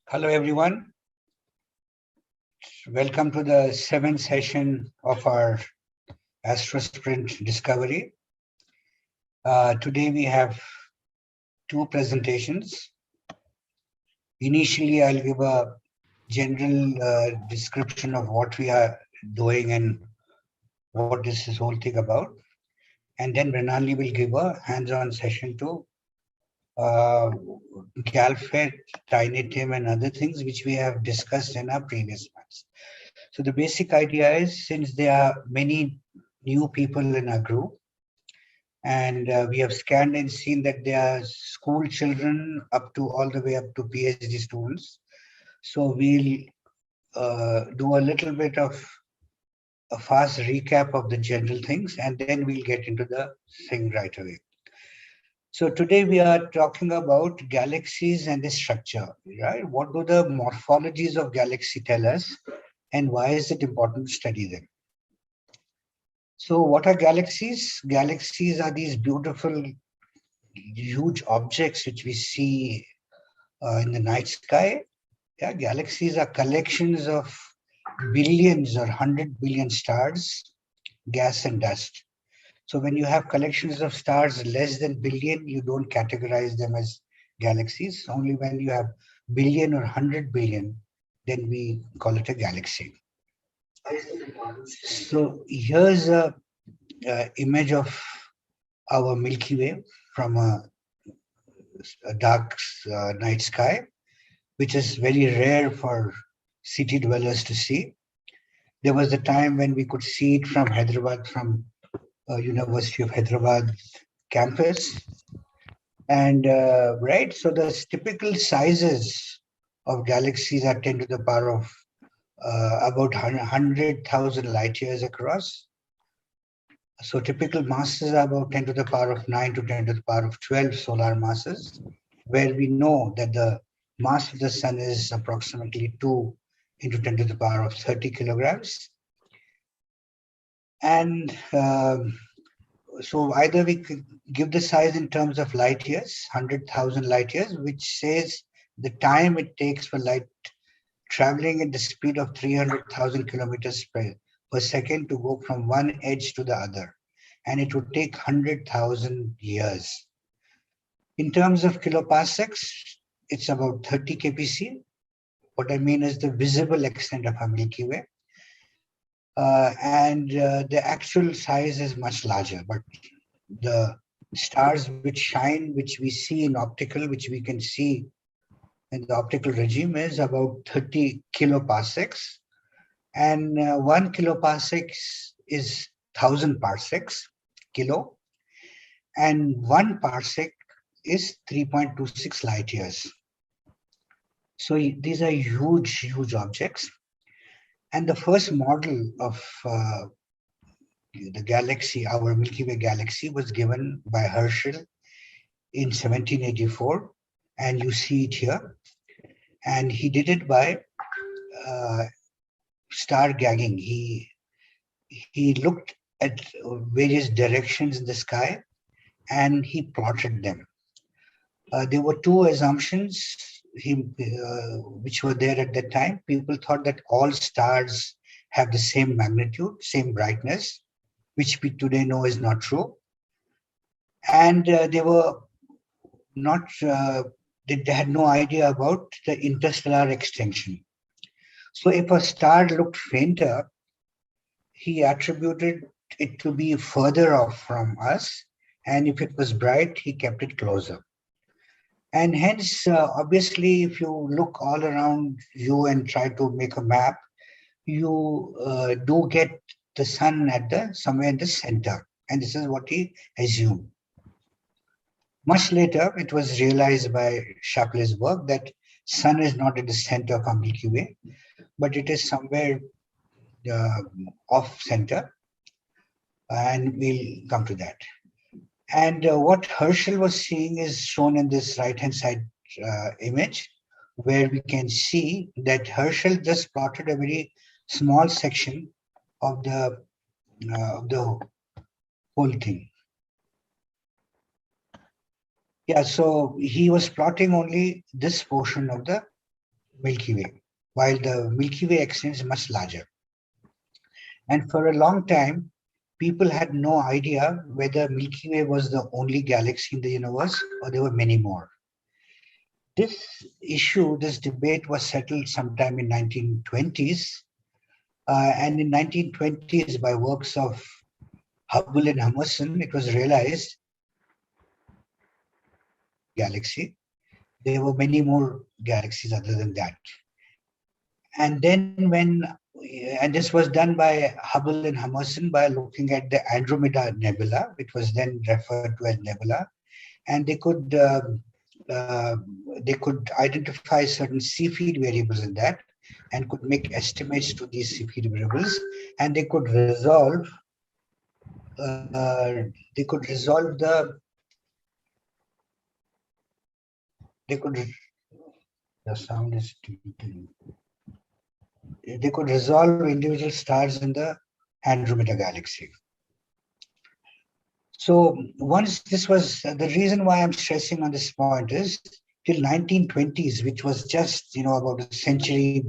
Hello, everyone. Welcome to the 7th session of our AstroSprint Discovery. Today we have two presentations. Initially, I'll give a general description of what we are doing and what is this whole thing about. And then Mrunalinee will give a hands-on session to GALFIT, TinyTim, and other things which we have discussed in our previous months. So the basic idea is, since there are many new people in our group, and we have scanned and seen that there are school children all the way up to PhD students. So we'll do a little bit of a fast recap of the general things, and then we'll get into the thing right away. So today we are talking about galaxies and the structure, right? What do the morphologies of galaxy tell us, and why is it important to study them? So what are galaxies? Galaxies are these beautiful, huge objects which we see in the night sky. Yeah, galaxies are collections of billions or 100 billion stars, gas and dust. So when you have collections of stars less than billion, you don't categorize them as galaxies. Only when you have billion or 100 billion, then we call it a galaxy. So here's a image of our Milky Way from a dark night sky, which is very rare for city dwellers to see. There was a time when we could see it from Hyderabad, from University of Hyderabad campus. And right, so the typical sizes of galaxies are 10 to the power of about 100,000 light years across. So typical masses are about 10 to the power of 9 to 10 to the power of 12 solar masses, where we know that the mass of the sun is approximately 2 into 10 to the power of 30 kilograms. And so either we could give the size in terms of light years, 100,000 light years, which says the time it takes for light traveling at the speed of 300,000 kilometers per second to go from one edge to the other. And it would take 100,000 years. In terms of kiloparsecs, it's about 30 kpc. What I mean is the visible extent of our Milky Way. And the actual size is much larger, but the stars which shine, which we see in optical, which we can see in the optical regime, is about 30 kiloparsecs. And 1 kiloparsec is 1,000 parsecs, kilo. And 1 parsec is 3.26 light years. So these are huge, huge objects. And the first model of the galaxy, our Milky Way galaxy, was given by Herschel in 1784. And you see it here. And he did it by star gagging. He looked at various directions in the sky and he plotted them. There were two assumptions which were there at that time. People thought that all stars have the same magnitude, same brightness, which we today know is not true. And they were not, they had no idea about the interstellar extension. So if a star looked fainter, he attributed it to be further off from us. And if it was bright, he kept it closer. And hence, obviously, if you look all around you and try to make a map, you do get the sun at somewhere in the center. And this is what he assumed. Much later, it was realized by Chapel's work that sun is not at the center of our Milky Way, but it is somewhere off center. And we'll come to that. And what Herschel was seeing is shown in this right-hand side image, where we can see that Herschel just plotted a very small section of the whole thing. Yeah, so he was plotting only this portion of the Milky Way, while the Milky Way extends much larger. And for a long time, people had no idea whether Milky Way was the only galaxy in the universe or there were many more. This issue, this debate was settled sometime in 1920s. And in 1920s, by works of Hubble and Emerson, it was realized galaxy. There were many more galaxies other than that. And then and this was done by Hubble and Emerson by looking at the Andromeda Nebula, which was then referred to as nebula, and uh, they could identify certain C-field variables in that, and could make estimates to these C-field variables, and they could resolve they could the sound is twinkling. They could resolve individual stars in the Andromeda galaxy. So once this was the reason why I'm stressing on this point is till 1920s, which was just about a century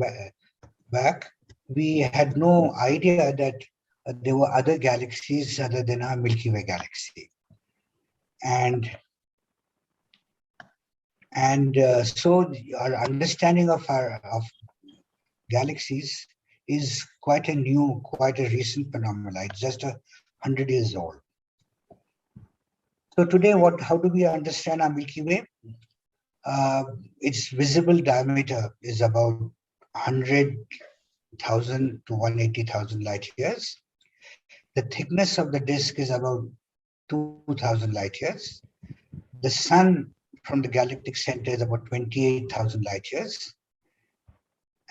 back, we had no idea that there were other galaxies other than our Milky Way galaxy, and so our understanding of galaxies is quite a recent phenomenon. It's just 100 years old. So today, how do we understand our Milky Way? Its visible diameter is about 100,000 to 180,000 light years. The thickness of the disk is about 2,000 light years. The sun from the galactic center is about 28,000 light years.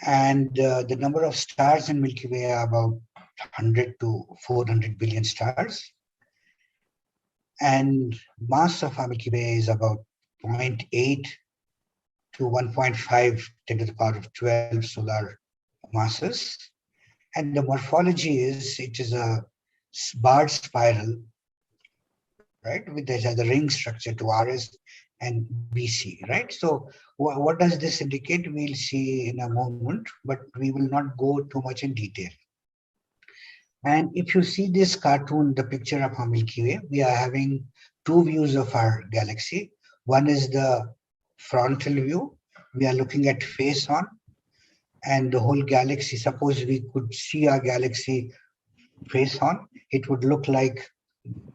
And the number of stars in Milky Way are about 100 to 400 billion stars. And mass of our Milky Way is about 0.8 to 1.5 10 to the power of 12 solar masses. And the morphology it is a barred spiral, right? With the ring structure to RS and BC, right? So what does this indicate? We'll see in a moment, but we will not go too much in detail. And if you see this cartoon, the picture of our Milky Way, we are having two views of our galaxy. One is the frontal view. We are looking at face on, and the whole galaxy. Suppose we could see our galaxy face on, it would look like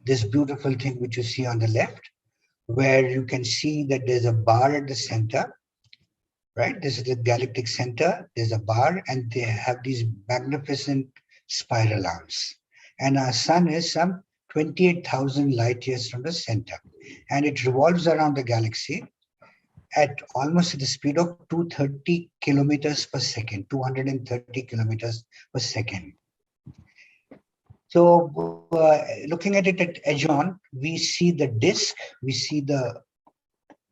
this beautiful thing which you see on the left, where you can see that there's a bar at the center, right? This is the galactic center, there's a bar, and they have these magnificent spiral arms. And our sun is some 28,000 light years from the center. And it revolves around the galaxy at almost the speed of 230 kilometers per second, 230 kilometers per second. So looking at it at edge on, we see the disk, we see the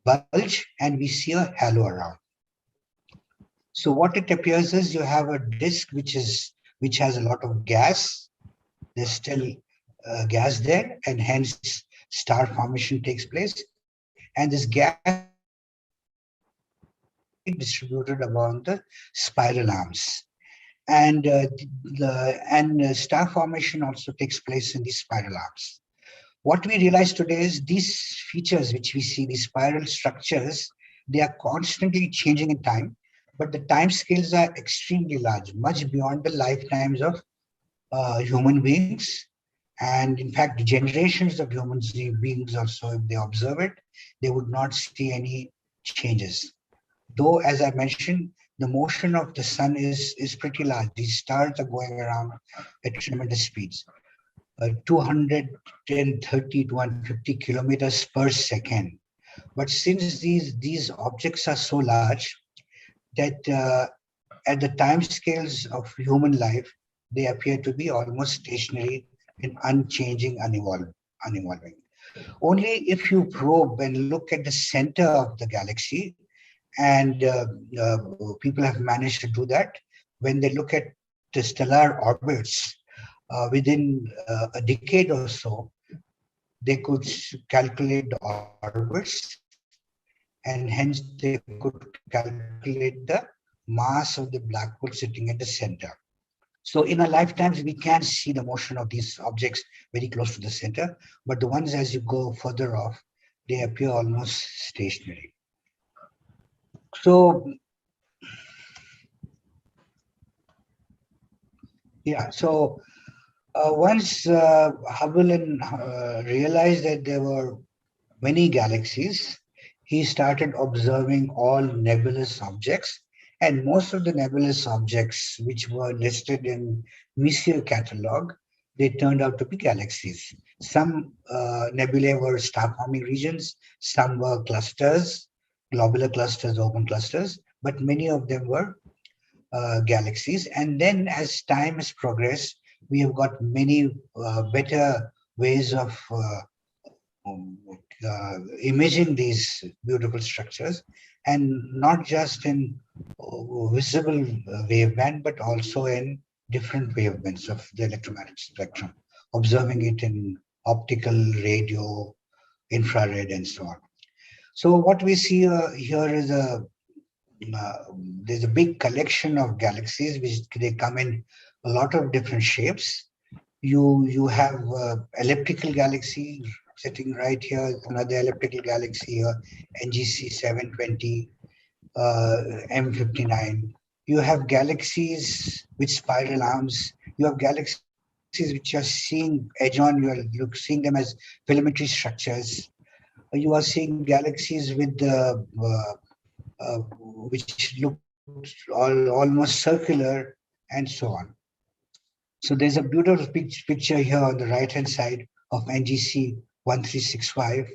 bulge, and we see a halo around. So what it appears is you have a disk which has a lot of gas. There's still gas there, and hence star formation takes place. And this gas distributed along the spiral arms. And star formation also takes place in these spiral arms. What we realize today is these features which we see, these spiral structures, they are constantly changing in time, but the time scales are extremely large, much beyond the lifetimes of human beings. And in fact, generations of human beings also, if they observe it, they would not see any changes. Though, as I mentioned, the motion of the sun is pretty large. These stars are going around at tremendous speeds, 230 to 150 kilometers per second. But since these objects are so large that at the time scales of human life, they appear to be almost stationary and unchanging, unevolving. Only if you probe and look at the center of the galaxy, and people have managed to do that, when they look at the stellar orbits within a decade or so, they could calculate the orbits, and hence they could calculate the mass of the black hole sitting at the center. So in our lifetimes, we can see the motion of these objects very close to the center, but the ones as you go further off, they appear almost stationary. So, yeah, so once Hubble realized that there were many galaxies, he started observing all nebulous objects, and most of the nebulous objects which were listed in Messier catalog, they turned out to be galaxies. Some nebulae were star-forming regions, some were clusters, globular clusters, open clusters, but many of them were galaxies. And then as time has progressed, we have got many better ways of imaging these beautiful structures, and not just in visible waveband, but also in different wavelengths of the electromagnetic spectrum, observing it in optical, radio, infrared, and so on. So what we see here is uh, there's a big collection of galaxies, which they come in a lot of different shapes. You have elliptical galaxy sitting right here, another elliptical galaxy here, NGC 720, M59. You have galaxies with spiral arms. You have galaxies which are seeing edge on. You are seeing them as filamentary structures. You are seeing galaxies with which look almost circular, and so on. So there's a beautiful picture here on the right-hand side of NGC 1365,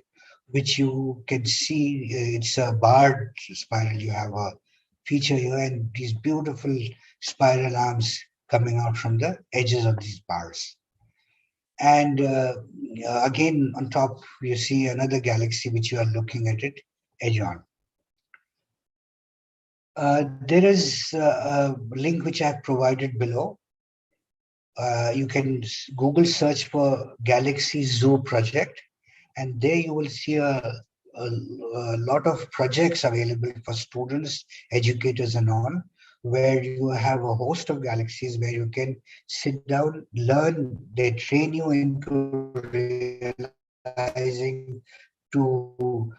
which you can see it's a barred spiral. You have a feature here and these beautiful spiral arms coming out from the edges of these bars. And again, on top, you see another galaxy which you are looking at it edge on. There is a link which I have provided below. You can Google search for Galaxy Zoo project, and there you will see a lot of projects available for students, educators, and all, where you have a host of galaxies where you can sit down, learn. They train you into realizing, to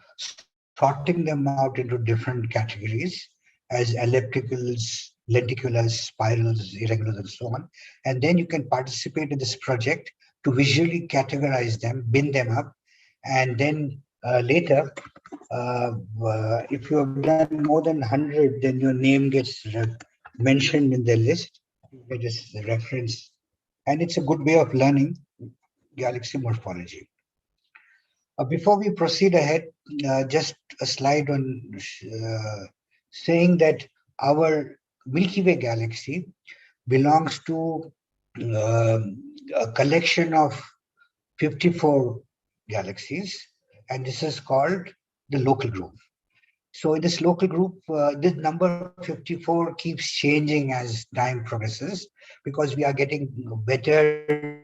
sorting them out into different categories as ellipticals, lenticulars, spirals, irregulars, and so on. And then you can participate in this project to visually categorize them, bin them up, and then later, if you have done more than 100, then your name gets mentioned in the list. You get this reference, and it's a good way of learning galaxy morphology. Before we proceed ahead, just a slide on saying that our Milky Way galaxy belongs to a collection of 54 galaxies, and this is called the local group. So in this local group, this number 54 keeps changing as time progresses, because we are getting better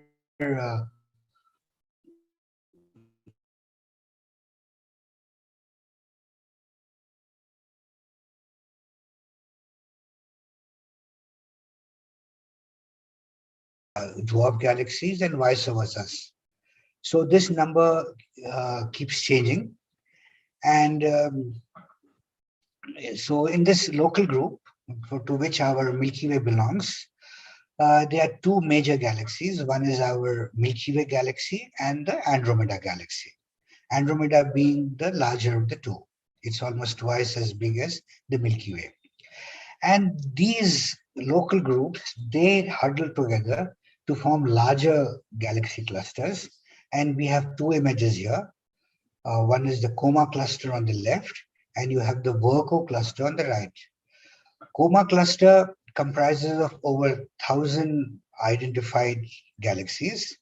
dwarf galaxies and vice versa. So this number keeps changing. And so in this local group, to which our Milky Way belongs, there are two major galaxies. One is our Milky Way galaxy and the Andromeda galaxy. Andromeda being the larger of the two. It's almost twice as big as the Milky Way. And these local groups, they huddle together to form larger galaxy clusters. And we have two images here. One is the Coma cluster on the left, and you have the Virgo cluster on the right. Coma cluster comprises of over 1,000 identified galaxies,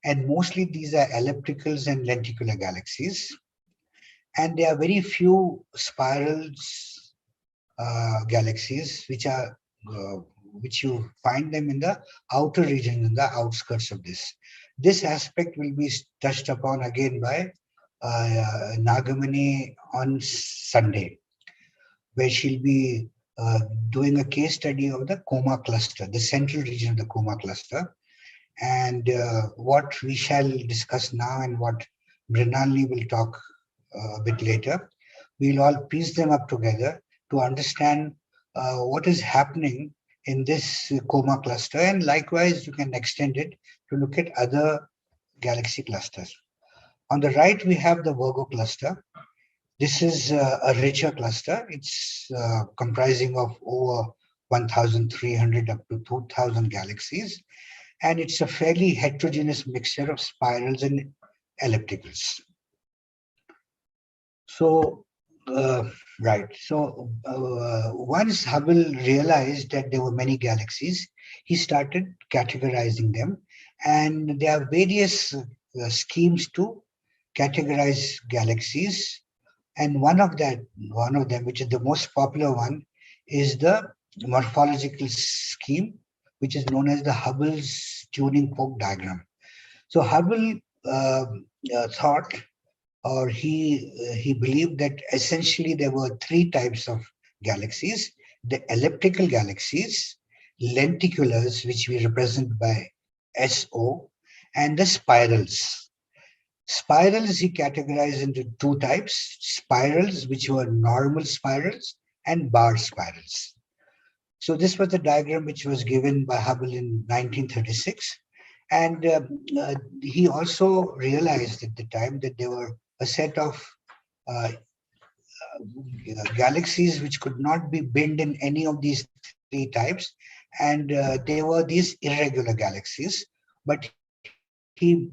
and mostly these are ellipticals and lenticular galaxies. And there are very few spirals galaxies, which you find them in the outer region, in the outskirts of this. This aspect will be touched upon again by Nagamani on Sunday, where she'll be doing a case study of the coma cluster, the central region of the coma cluster. And what we shall discuss now and what Mrunalinee will talk a bit later, we'll all piece them up together to understand what is happening in this coma cluster. And likewise, you can extend it to look at other galaxy clusters. On the right, we have the Virgo cluster. This is a richer cluster. It's comprising of over 1,300 up to 2,000 galaxies. And it's a fairly heterogeneous mixture of spirals and ellipticals. So, once Hubble realized that there were many galaxies, he started categorizing them. And there are various schemes to categorize galaxies. And one of them, which is the most popular one, is the morphological scheme, which is known as the Hubble's tuning fork diagram. So Hubble thought, or he believed that essentially there were three types of galaxies: the elliptical galaxies, lenticulars, which we represent by SO, and the spirals. Spirals he categorized into two types: spirals, which were normal spirals, and bar spirals. So this was the diagram which was given by Hubble in 1936. And he also realized at the time that there were a set of galaxies which could not be binned in any of these three types. And there were these irregular galaxies, but he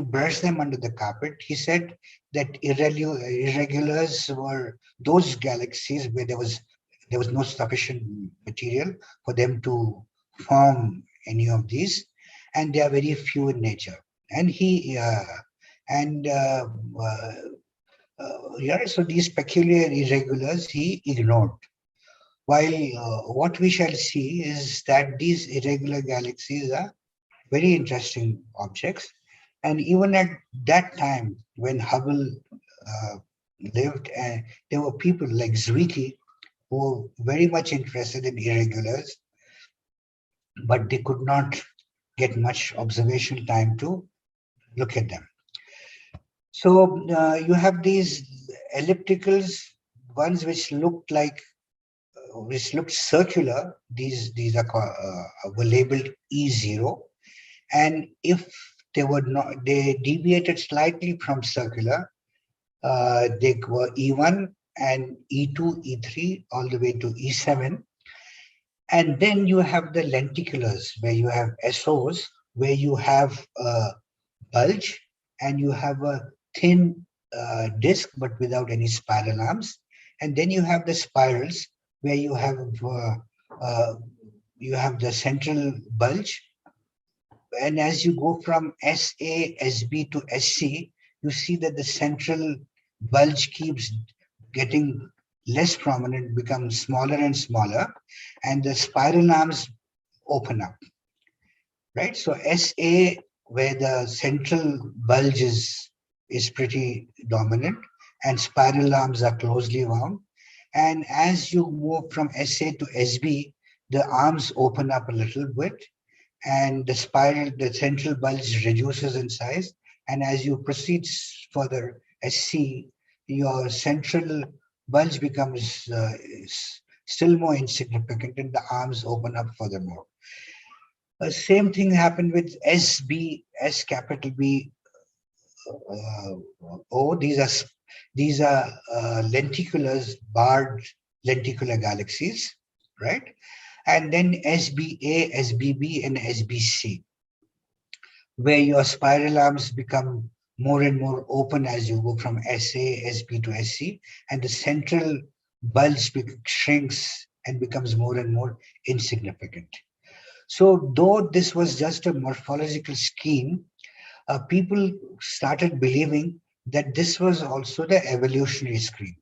brushed them under the carpet. He said that irregulars were those galaxies where there was no sufficient material for them to form any of these, and they are very few in nature. And so these peculiar irregulars he ignored. While what we shall see is that these irregular galaxies are very interesting objects. And even at that time, when Hubble lived, there were people like Zwicky who were very much interested in irregulars, but they could not get much observation time to look at them. So you have these ellipticals, ones which looked circular. These were labeled E0, and if they deviated slightly from circular, they were E1 and E2, E3, all the way to E7. And then you have the lenticulars, where you have SOs, where you have a bulge and you have a thin disk, but without any spiral arms. And then you have the spirals, where you have the central bulge. And as you go from SA, SB to SC, you see that the central bulge keeps getting less prominent, becomes smaller and smaller, and the spiral arms open up, right? So SA, where the central bulge is pretty dominant, and spiral arms are closely wound. And as you move from SA to SB, the arms open up a little bit, and the central bulge reduces in size. And as you proceed further, SC, your central bulge becomes still more insignificant, and the arms open up furthermore. The same thing happened with SB, S capital B, O. These are lenticulars, barred lenticular galaxies, right? And then SBA, SBB, and SBC, where your spiral arms become more and more open as you go from SA, SB to SC, and the central bulge shrinks and becomes more and more insignificant. So though this was just a morphological scheme, people started believing that this was also the evolutionary scheme.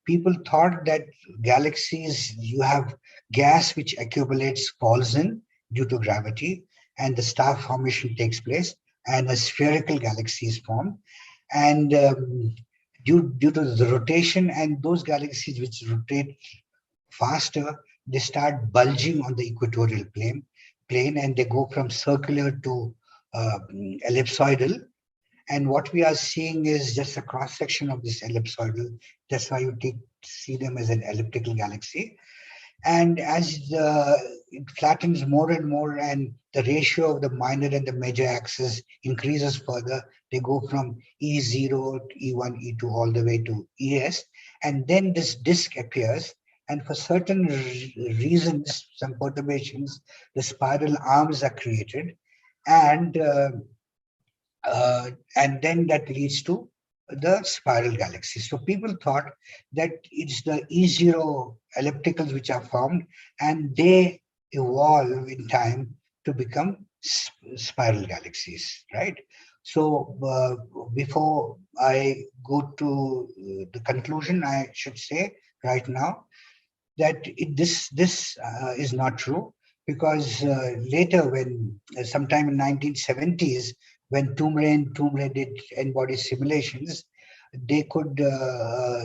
People thought that galaxies, you have gas which accumulates, falls in due to gravity, and the star formation takes place, and a spherical galaxy is formed. And due to the rotation, and those galaxies which rotate faster, they start bulging on the equatorial plane, and they go from circular to ellipsoidal. And what we are seeing is just a cross section of this ellipsoidal. That's why you see them as an elliptical galaxy. And as it flattens more and more, and the ratio of the minor and the major axis increases further, they go from E0, E1, E2, all the way to ES. And then this disk appears. And for certain reasons, some perturbations, the spiral arms are created. And then that leads to the spiral galaxy. So people thought that it's the E0 ellipticals which are formed, and they evolve in time to become spiral galaxies, right? So before I go to the conclusion, I should say right now that this is not true, because later, when sometime in 1970s, when Toomre did n-body simulations, they could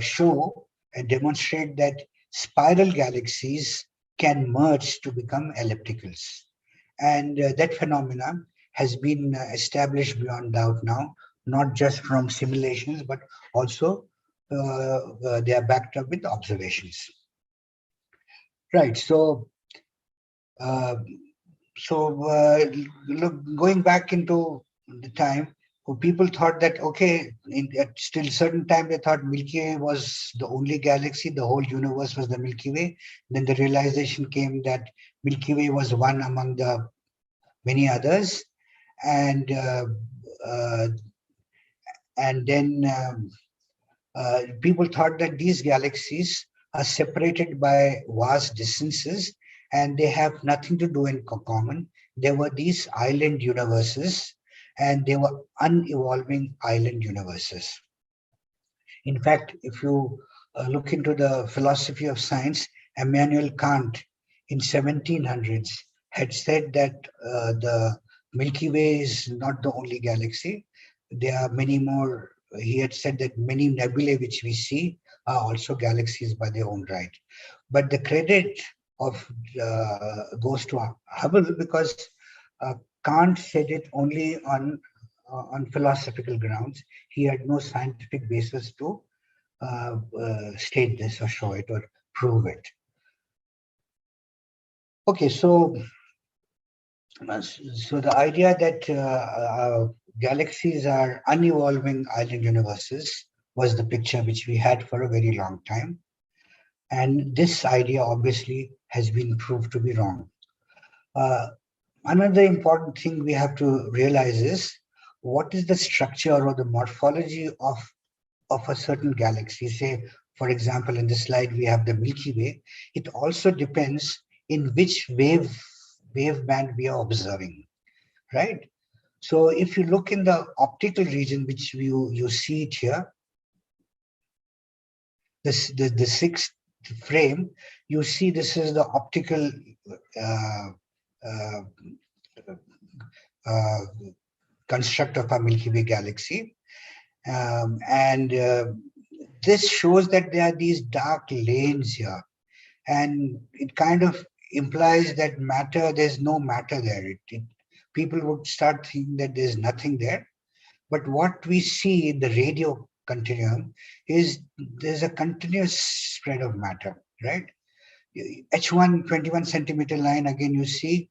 show and demonstrate that spiral galaxies can merge to become ellipticals. And that phenomenon has been established beyond doubt now, not just from simulations, but also they are backed up with observations. Right. Uh, look, going back into the time, people thought that, okay, at still certain time, they thought Milky Way was the only galaxy, the whole universe was the Milky Way. Then the realization came that Milky Way was one among the many others. And uh, then people thought that these galaxies are separated by vast distances, and they have nothing to do in common. There were these island universes, and they were unevolving island universes. In fact, if you look into the philosophy of science, Immanuel Kant in 1700s had said that the Milky Way is not the only galaxy. There are many more. He had said that many nebulae which we see are also galaxies by their own right. But the credit of goes to Hubble, because Kant said it only on philosophical grounds. He had no scientific basis to state this or show it or prove it. Okay, so the idea that galaxies are unevolving island universes was the picture which we had for a very long time. And this idea obviously has been proved to be wrong. Another important thing we have to realize is what is the structure or the morphology of a certain galaxy. Say, for example, in this slide, we have the Milky Way. It also depends in which wave band we are observing, right? So if you look in the optical region, which you see it here, the sixth frame, you see this is the optical uh, uh, construct of our Milky Way galaxy. And this shows that there are these dark lanes here. And it kind of implies that there's no matter there. People would start thinking that there's nothing there. But what we see in the radio continuum is there's a continuous spread of matter, right? H1 21 centimeter line, again, you see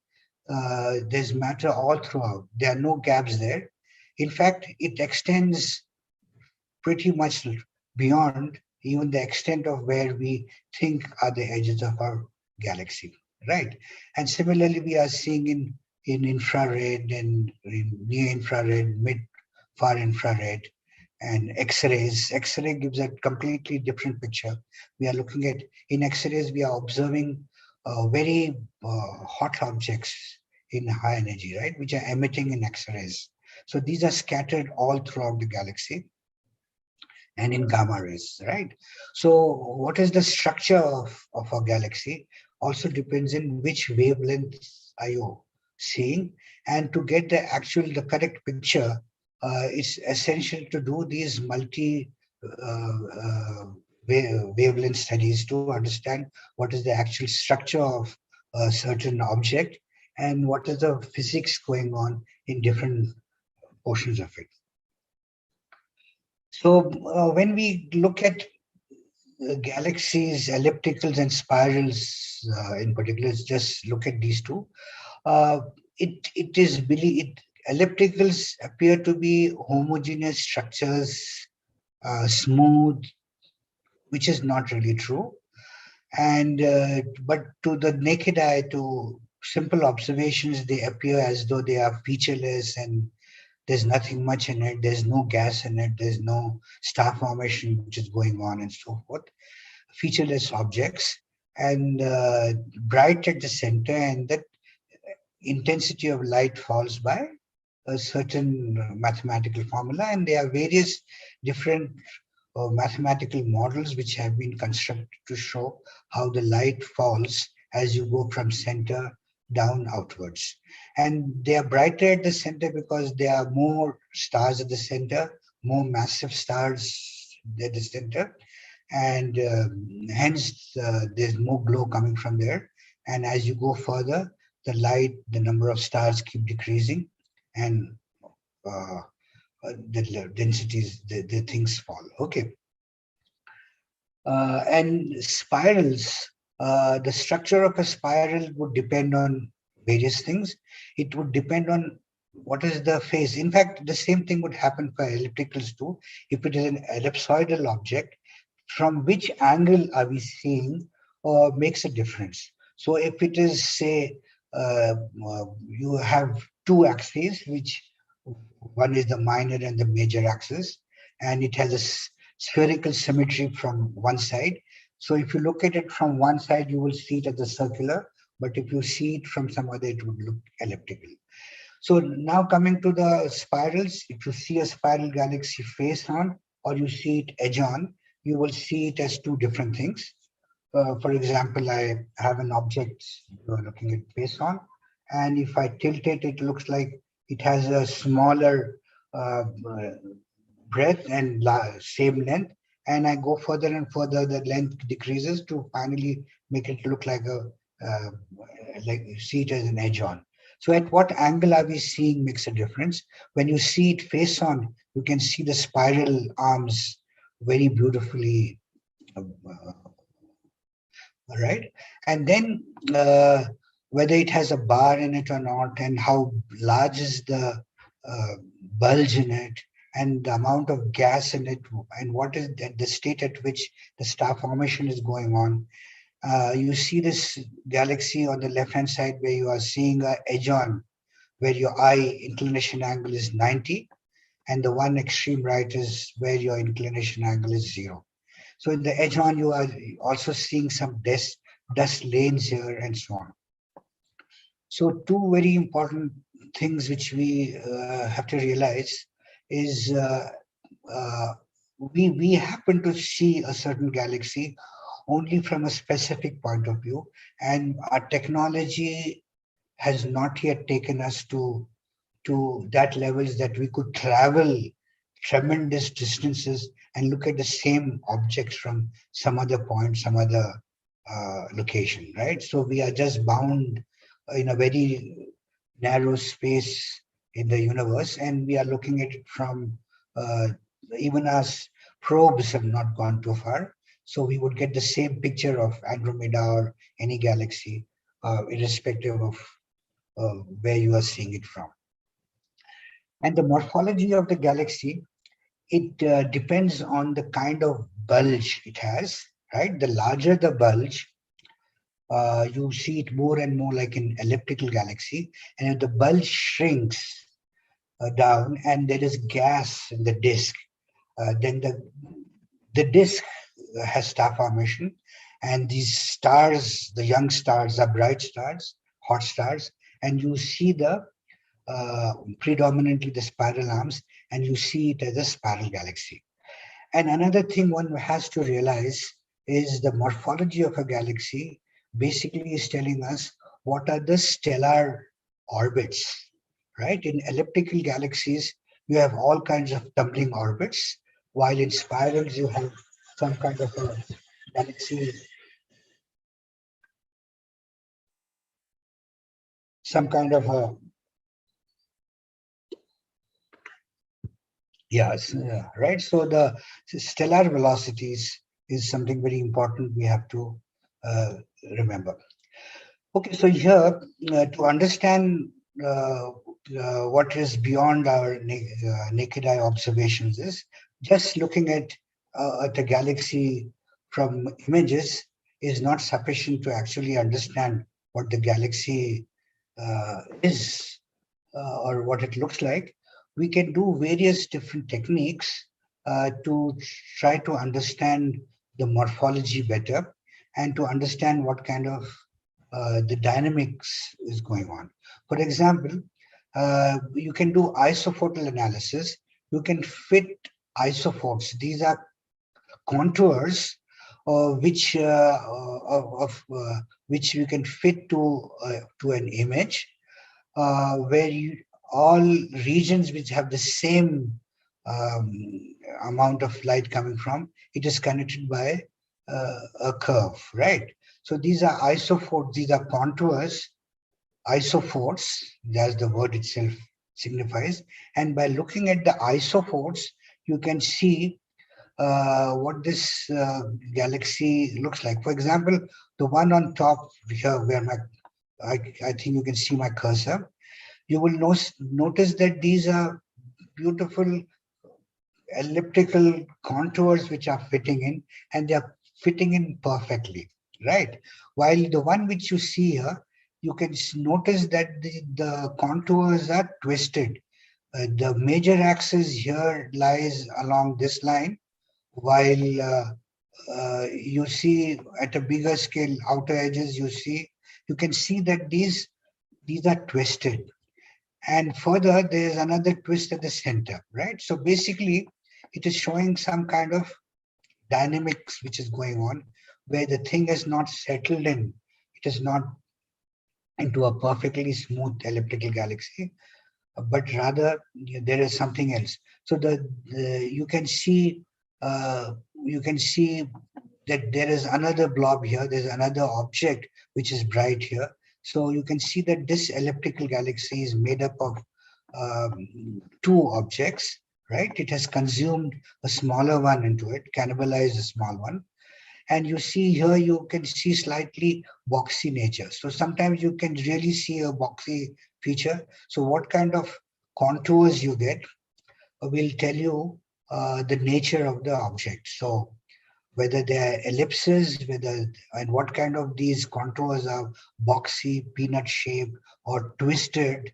there's matter all throughout. There are no gaps there. In fact, it extends pretty much beyond even the extent of where we think are the edges of our galaxy, right? And similarly, we are seeing in infrared and in near infrared, mid far infrared, and X-rays. X-ray gives a completely different picture. We are looking at, in X-rays, we are observing very hot objects in high energy, right, which are emitting in X-rays. So these are scattered all throughout the galaxy and in gamma rays, right? So what is the structure of a galaxy also depends in which wavelength are you seeing. And to get the correct picture, it's essential to do these multi wavelength studies to understand what is the actual structure of a certain object and what is the physics going on in different portions of it. So when we look at galaxies, ellipticals and spirals in particular, let's just look at these two. Uh, ellipticals appear to be homogeneous structures, smooth, which is not really true. And but to the naked eye, to simple observations, they appear as though they are featureless and there's nothing much in it. There's no gas in it. There's no star formation which is going on and so forth. Featureless objects and bright at the center, and that intensity of light falls by a certain mathematical formula, and there are various different mathematical models which have been constructed to show how the light falls as you go from center down outwards. And they are brighter at the center because there are more stars at the center, more massive stars at the center, and hence there's more glow coming from there. And as you go further, the light, the number of stars keep decreasing, and the densities, the things fall. Okay. And spirals, the structure of a spiral would depend on various things. It would depend on what is the phase. In fact, the same thing would happen for ellipticals too. If it is an ellipsoidal object, from which angle are we seeing makes a difference. So if it is, say, you have two axes, which one is the minor and the major axis, and it has a spherical symmetry from one side. So if you look at it from one side, you will see it as a circular, but if you see it from some other, it would look elliptical. So now coming to the spirals, if you see a spiral galaxy face on or you see it edge on, you will see it as two different things. For example, I have an object you're looking at face on, and if I tilt it, it looks like it has a smaller breadth and same length. And I go further and further, the length decreases to finally make it look like like you see it as an edge on. So at what angle are we seeing makes a difference. When you see it face on, you can see the spiral arms very beautifully, right? And then whether it has a bar in it or not, and how large is the uh, bulge in it, and the amount of gas in it, and what is the state at which the star formation is going on. You see this galaxy on the left hand side where you are seeing a edge on, where your eye inclination angle is 90, and the one extreme right is where your inclination angle is 0. So in the edge on, you are also seeing some dust lanes here and so on. So two very important things which we have to realize is we happen to see a certain galaxy only from a specific point of view, and our technology has not yet taken us to that levels that we could travel tremendous distances and look at the same objects from some other point, some other location, right? So we are just bound in a very narrow space in the universe, and we are looking at it from even as probes have not gone too far. So we would get the same picture of Andromeda or any galaxy, irrespective of where you are seeing it from. And the morphology of the galaxy, it depends on the kind of bulge it has, right? The larger the bulge, you see it more and more like an elliptical galaxy. And if the bulge shrinks down and there is gas in the disk, then the disk has star formation. And these stars, the young stars, are bright stars, hot stars. And you see the predominantly the spiral arms, and you see it as a spiral galaxy. And another thing one has to realize is the morphology of a galaxy basically is telling us what are the stellar orbits, right? In elliptical galaxies, you have all kinds of tumbling orbits, while in spirals, you have some kind of a galaxy, some kind of a, yes, right. So the stellar velocities is something very important we have to uh, remember. Okay, so here to understand what is beyond our naked eye observations is just looking at a galaxy from images is not sufficient to actually understand what the galaxy is or what it looks like. We can do various different techniques to try to understand the morphology better and to understand what kind of the dynamics is going on. For example, you can do isophotal analysis. You can fit isophores. These are contours which you can fit to an image where all regions which have the same um, amount of light coming from, it is connected by a curve, right? So these are isophores, these are contours, isophores, as the word itself signifies. And by looking at the isophores, you can see what this galaxy looks like. For example, the one on top here, where I think you can see my cursor, you will notice that these are beautiful elliptical contours which are fitting in, and they are fitting in perfectly, right? While the one which you see here, you can notice that the contours are twisted. The major axis here lies along this line, while you see at a bigger scale, outer edges, you can see that these are twisted. And further, there is another twist at the center, right? So basically, it is showing some kind of dynamics which is going on, where the thing is not settled in. It is not into a perfectly smooth elliptical galaxy, but rather there is something else. So you can see that there is another blob here. There's another object which is bright here. So you can see that this elliptical galaxy is made up of two objects, right? It has consumed a smaller one into it, cannibalized a small one. And you see here, you can see slightly boxy nature. So sometimes you can really see a boxy feature. So what kind of contours you get will tell you the nature of the object. So whether they are ellipses, and what kind of these contours are boxy, peanut shaped, or twisted.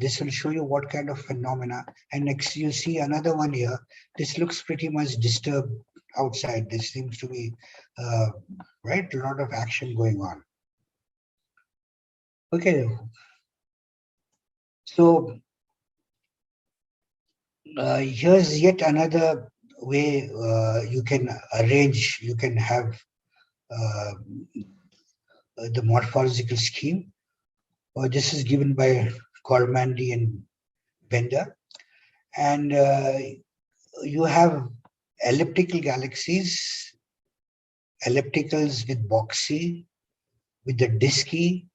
This will show you what kind of phenomena. And next you see another one here. This looks pretty much disturbed outside. This seems to be, right, a lot of action going on. Okay, so here's yet another way you can have uh, the morphological scheme. This is given by Cormandy and Bender. And you have elliptical galaxies, ellipticals with boxy, with the disky.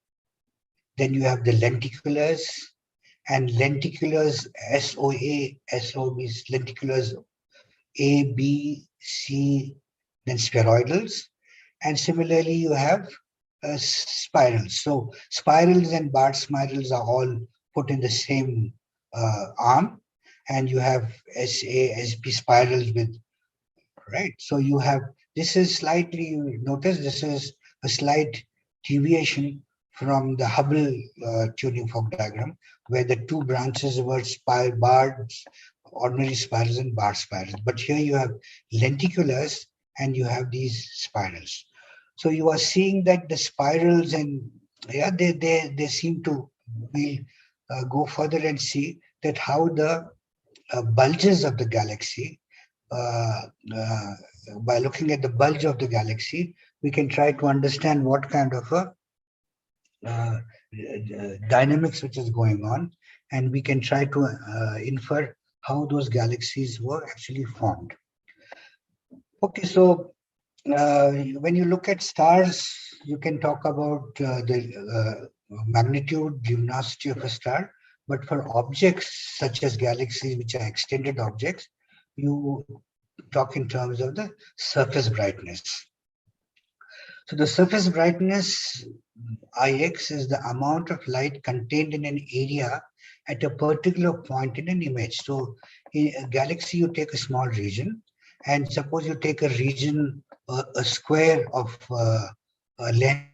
Then you have the lenticulars, and lenticulars, SO means lenticulars A, B, C, then spheroidals. And similarly, you have spirals. So spirals and barred spirals are all put in the same arm, and you have SA, SP spirals with, right? So you have, this is slightly, notice this is a slight deviation from the Hubble tuning fork diagram, where the two branches were barred, ordinary spirals and bar spirals. But here you have lenticulars and you have these spirals. So you are seeing that the spirals, and yeah, they seem to, we'll go further and see that how the bulges of the galaxy, uh, uh, by looking at the bulge of the galaxy, we can try to understand what kind of a dynamics which is going on, and we can try to infer how those galaxies were actually formed. Okay, so when you look at stars, you can talk about the magnitude, luminosity of a star. But for objects such as galaxies, which are extended objects, you talk in terms of the surface brightness. So the surface brightness Ix is the amount of light contained in an area at a particular point in an image. So in a galaxy, you take a small region, and suppose you take a region, a square of a length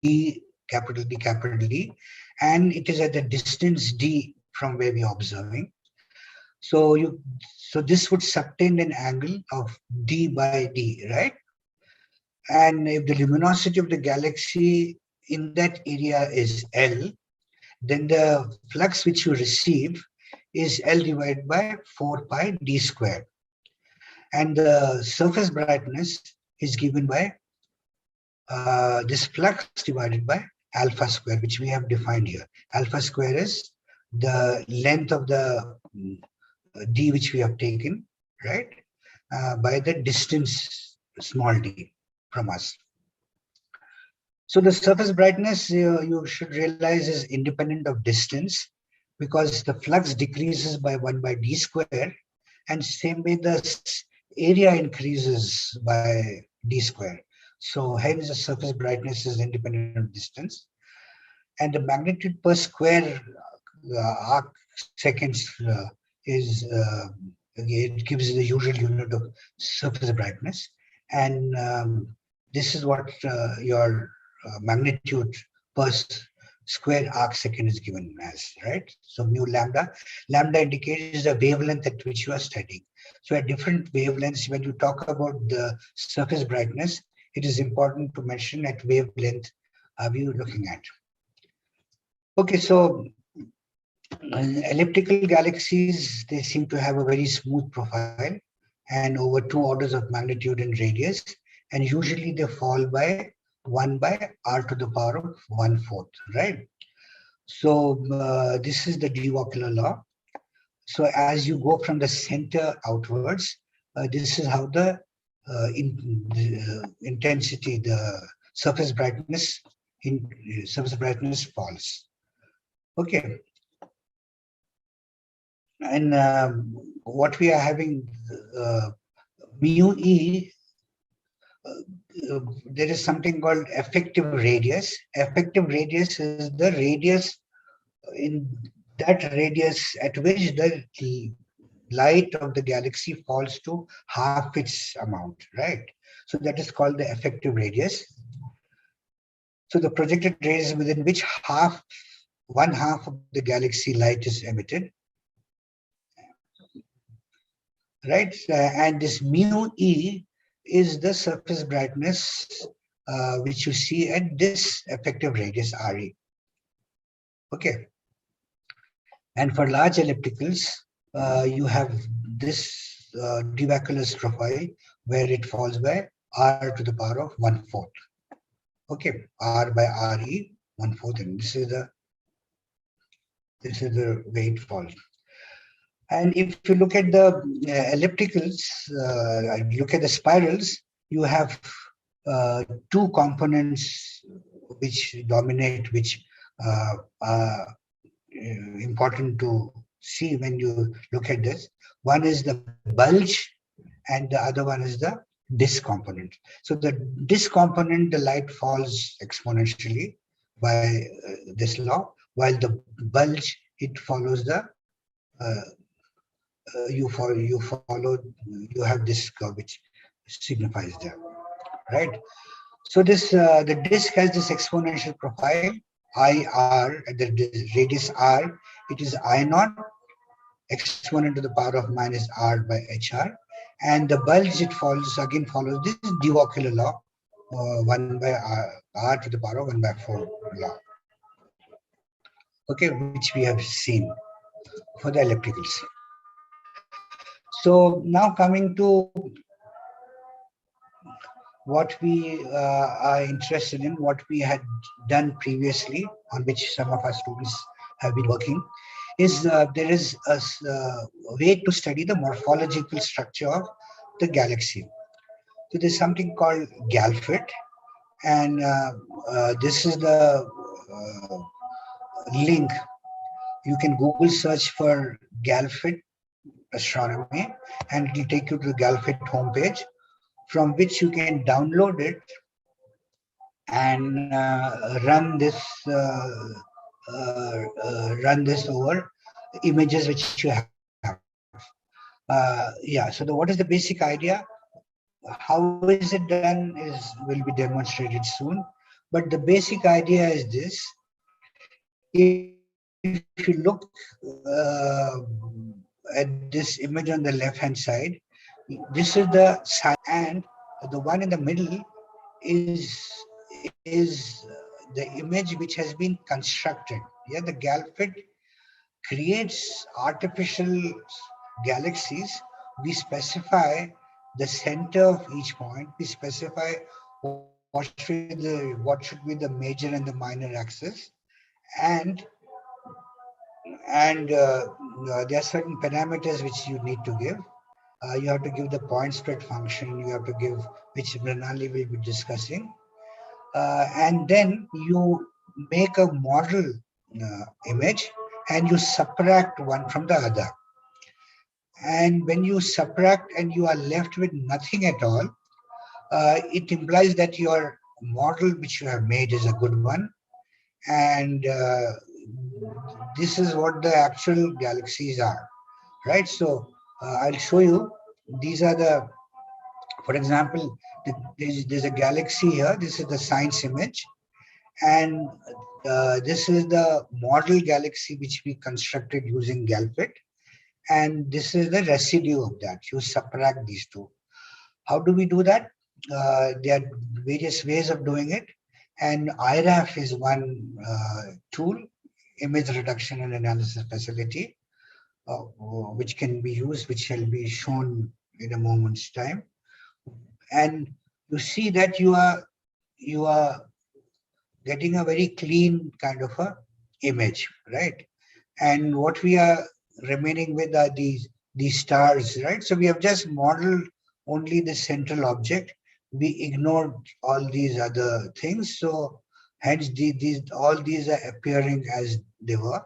D, capital D, and it is at the distance D from where we are observing. So so this would subtend an angle of D by D, right? And if the luminosity of the galaxy in that area is L, then the flux which you receive is L divided by 4 pi d square. And the surface brightness is given by this flux divided by alpha square, which we have defined here. Alpha square is the length of the d which we have taken, right, by the distance small d from us. So the surface brightness, you should realize, is independent of distance, because the flux decreases by 1 by d square, and same way the area increases by d square. So hence the surface brightness is independent of distance. And the magnitude per square arc seconds is, it gives the usual unit of surface brightness. And this is what your magnitude per square arc second is given as, right? So mu lambda. Lambda indicates the wavelength at which you are studying. So at different wavelengths, when you talk about the surface brightness, it is important to mention at wavelength are we looking at. Okay, so elliptical galaxies, they seem to have a very smooth profile and over 2 orders of magnitude and radius, and usually they fall by 1 by r to the power of 1/4, right? So this is the de Vauquelin law. So as you go from the center outwards, this is how the intensity, the surface brightness falls. Okay, and what we are having, mu e, there is something called effective radius. Effective radius is the radius in that radius at which the light of the galaxy falls to half its amount, right? So that is called the effective radius. So the projected radius within which one half of the galaxy light is emitted, right? And this mu e is the surface brightness which you see at this effective radius Re. Okay. And for large ellipticals, you have this de Vauquelin's profile where it falls by r to the power of 1/4. Okay, r by Re 1/4, and this is the way it falls. And if you look at the ellipticals, look at the spirals, you have 2 components which dominate, which are important to see when you look at this. One is the bulge, and the other one is the disk component. So the disk component, the light falls exponentially by this law, while the bulge, it follows the you have this curve which signifies that, right? So this the disk has this exponential profile IR at the radius R. It is I naught exponent to the power of minus R by HR, and the bulge, it follows this de Vauquelin law, 1 by R to the power of 1/4 law. Okay, which we have seen for the ellipticals. So now coming to what we are interested in, what we had done previously, on which some of our students have been working, is there is a way to study the morphological structure of the galaxy. So there's something called GALFIT, and this is the link. You can Google search for GALFIT astronomy, and it will take you to the GALFIT homepage, from which you can download it and run this over images which you have. Yeah. So what is the basic idea? How is it done will be demonstrated soon. But the basic idea is this: if you look at this image on the left-hand side, this is the science image, and the one in the middle is the image which has been constructed. Yeah, the GALFIT creates artificial galaxies. We specify the center of each point. We specify what should be the major and the minor axis, and there are certain parameters which you need to give. You have to give the point spread function. You have to give, which Mrunalinee will be discussing, and then you make a model image and you subtract one from the other. And when you subtract and you are left with nothing at all, it implies that your model which you have made is a good one. And this is what the actual galaxies are, right? So I'll show you. These are the, for example, there's a galaxy here. This is the science image. And this is the model galaxy which we constructed using GALFIT. And this is the residue of that. You subtract these two. How do we do that? There are various ways of doing it. And IRAF is one tool, image reduction and analysis facility, which can be used, which shall be shown in a moment's time. And you see that you are getting a very clean kind of a image, right? And what we are remaining with are these stars, right? So we have just modeled only the central object. We ignored all these other things. So hence all these are appearing as they were.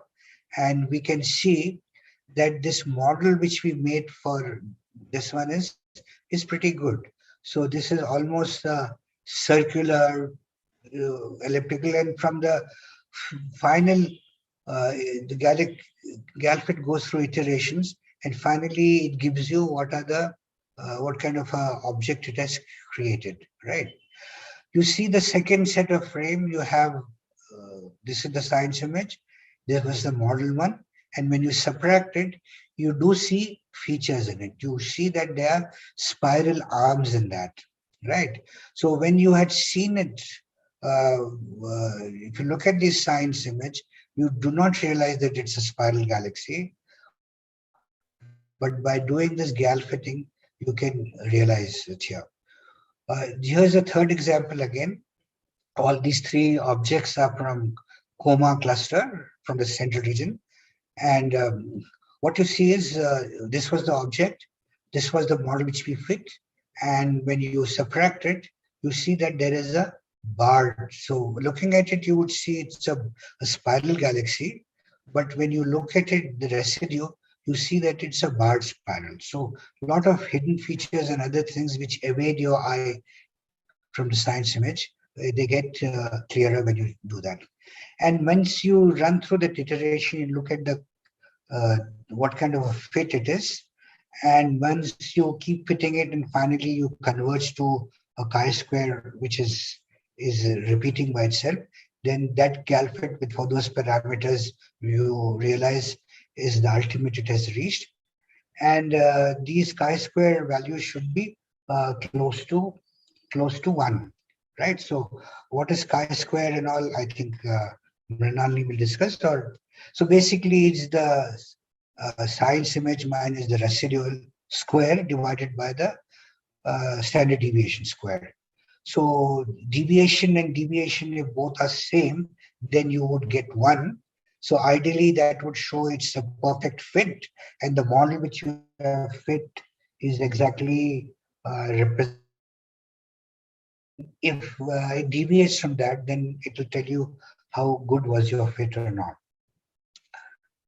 And we can see that this model which we made for this one is pretty good. So this is almost a circular elliptical, and from the final the GALFIT goes through iterations, and finally it gives you what kind of object it has created, right? You see the second set of frame. You have this is the science image. This was the model one, and when you subtract it, you do see features in it. You see that there are spiral arms in that, right? So when you had seen it, if you look at this science image, you do not realize that it's a spiral galaxy. But by doing this GALFITting, you can realize it here. Here's a third example again. All these three objects are from Coma cluster from the central region. And what you see is this was the object. This was the model which we fit. And when you subtract it, you see that there is a bar. So looking at it, you would see it's a spiral galaxy. But when you look at it, the residue, you see that it's a barred spiral. So a lot of hidden features and other things which evade your eye from the science image, they get clearer when you do that. And once you run through the iteration, you look at the what kind of a fit it is. And once you keep fitting it, and finally you converge to a chi-square, which is repeating by itself, then that GALFIT with all those parameters, you realize is the ultimate it has reached. And these chi-square values should be close to 1, right? So what is chi-square and all, I think Mrunalinee will discuss. So basically it's the science image minus the residual square divided by the standard deviation square. So deviation and deviation, if both are same, then you would get 1. So ideally that would show it's a perfect fit, and the model which you have fit is exactly represent. If it deviates from that, then it will tell you how good was your fit or not.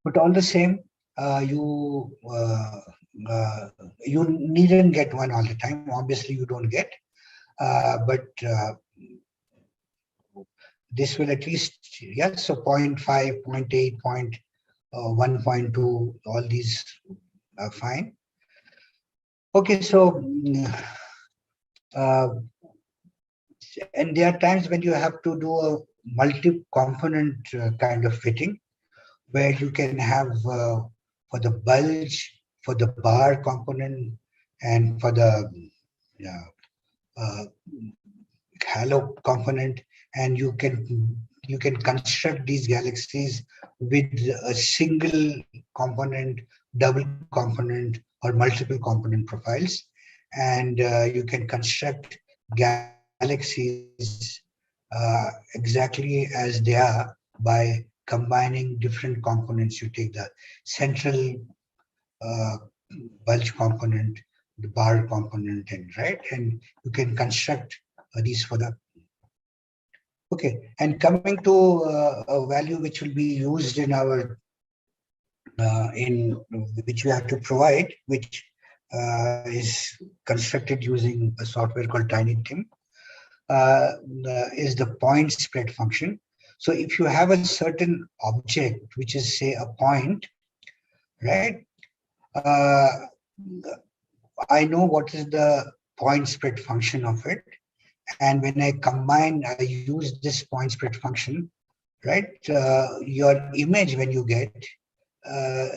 But all the same, you needn't get one all the time. Obviously, you don't get, but this will at least, yes, so 0.5, 0.8, 1.2, all these are fine. Okay, so uh, and there are times when you have to do a multi-component kind of fitting, where you can have for the bulge, for the bar component, and for the uh, halo component, and you can construct these galaxies with a single component, double component, or multiple component profiles, and you can construct galaxies exactly as they are by combining different components. You take the central uh, bulge component, the bar component, and you can construct these for the. Okay, and coming to a value which will be used in our in which we have to provide, which is constructed using a software called TinyTim, is the point spread function. So if you have a certain object, which is say a point, right? Uh, I know what is the point spread function of it, and when I use this point spread function, right? Your image when you get uh,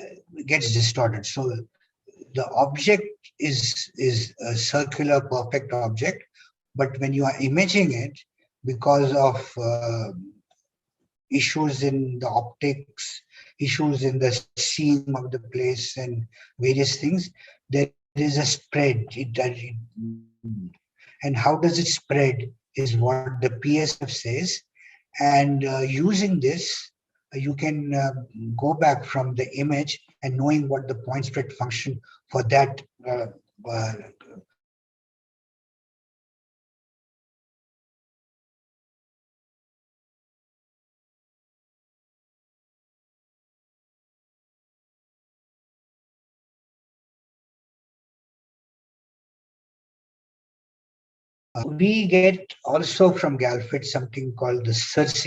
gets distorted. So the object is a circular perfect object, but when you are imaging it, because of issues in the optics, issues in the seeing of the place, and various things, there is a spread. And how does it spread is what the PSF says. And using this, you can go back from the image and knowing what the point spread function for that uh, we get also from GALFIT something called the search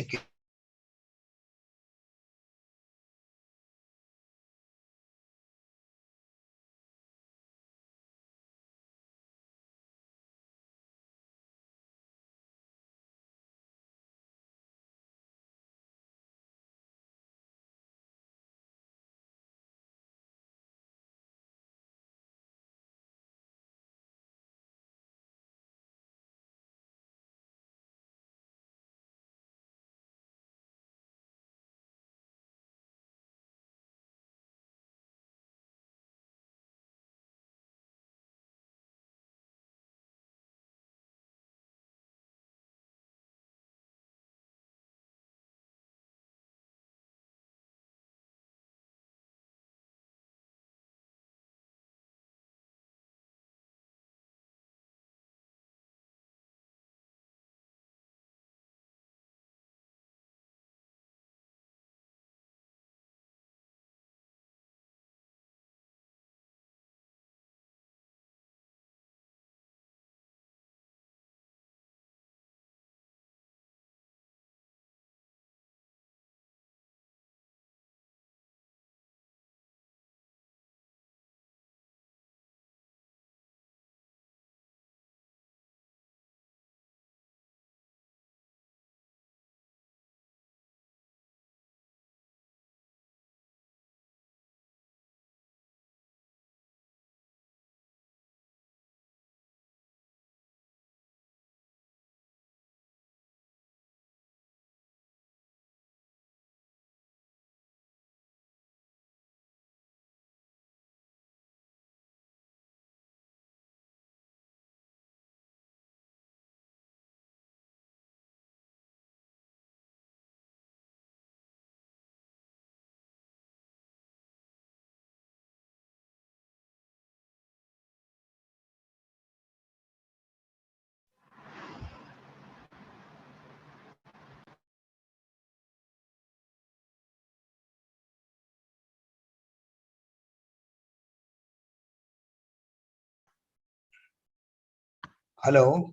Hello.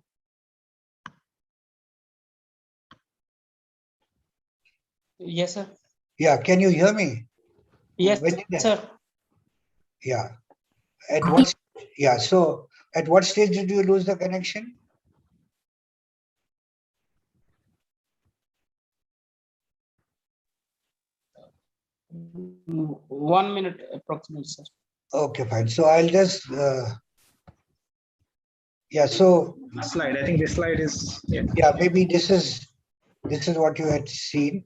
Yes, sir. Yeah, can you hear me? Yes, sir. Yeah. At what? Yeah. So, at what stage did you lose the connection? Mm, 1 minute approximately, sir. Okay, fine. So I'll just. Yeah. So. Slide. I think this slide is. Yeah. Yeah. Maybe this is what you had seen,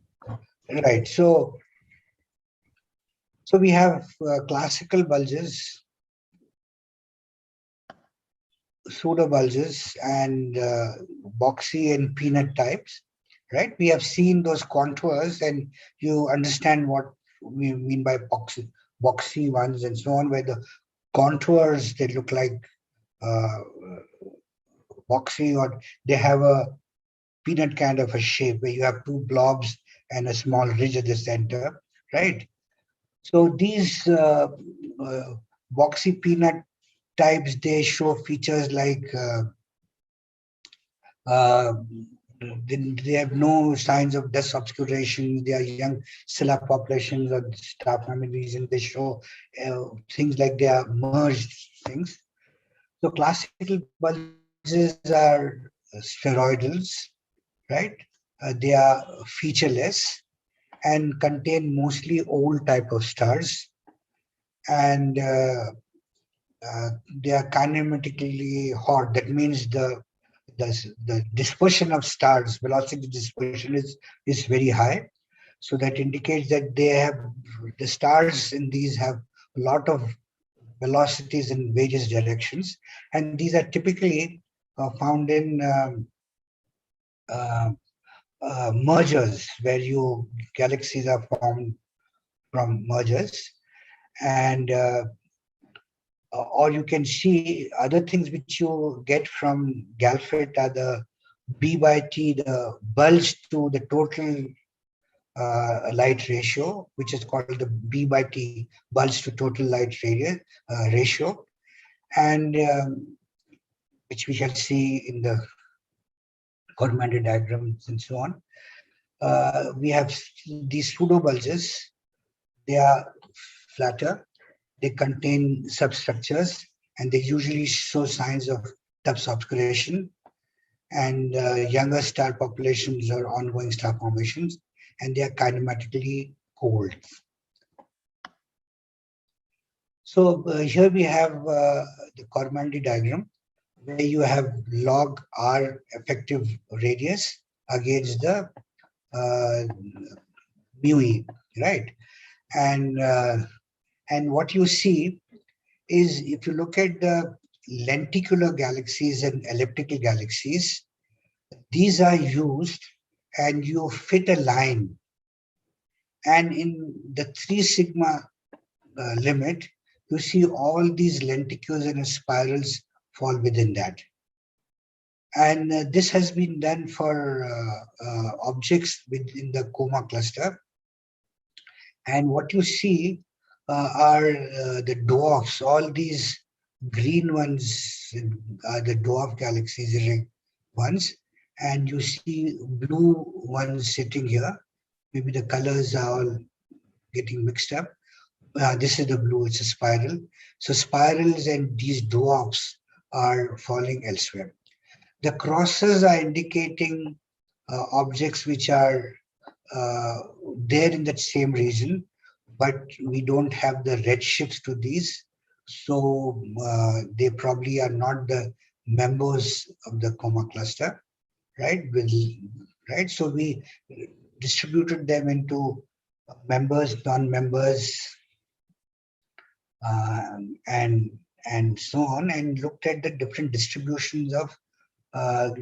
right? So. So we have classical bulges, pseudo bulges, and boxy and peanut types, right? We have seen those contours, and you understand what we mean by boxy ones and so on, where the contours they look like uh, boxy, or they have a peanut kind of a shape where you have two blobs and a small ridge at the center, right? So these uh, boxy peanut types, they show features like uh, they have no signs of dust obscuration. They are young stellar populations or stuff. I mean, reason they show things like they are merged things. So classical bulges are spheroidals, right? They are featureless and contain mostly old type of stars, and they are kinematically hot. That means the dispersion of stars, velocity dispersion is very high. So that indicates that they have the stars in these have a lot of velocities in various directions, and these are typically found in uh, mergers where you galaxies are formed from mergers, and or you can see other things which you get from GALFIT are the B by T, the bulge to the total light ratio, which is called the B by T, bulge to total light ratio, and which we shall see in the Coromandel diagrams and so on. We have these pseudo bulges. They are flatter. They contain substructures, and they usually show signs of depth obscuration. And younger star populations or ongoing star formations, and they are kinematically cold. So here we have the Coromandel diagram, where you have log r effective radius against the uh, mu e, right? And what you see is, if you look at the lenticular galaxies and elliptical galaxies, these are used, and you fit a line, and in the 3 sigma limit, you see all these lenticules and spirals fall within that. And this has been done for objects within the coma cluster. And what you see are the dwarfs. All these green ones are the dwarf galaxies, the ones. And you see blue ones sitting here. Maybe the colors are all getting mixed up. This is the blue, it's a spiral. So spirals and these dwarfs are falling elsewhere. The crosses are indicating objects which are uh, there in that same region, but we don't have the red shifts to these. So they probably are not the members of the coma cluster, right? Right. So we distributed them into members, non-members, and so on, and looked at the different distributions of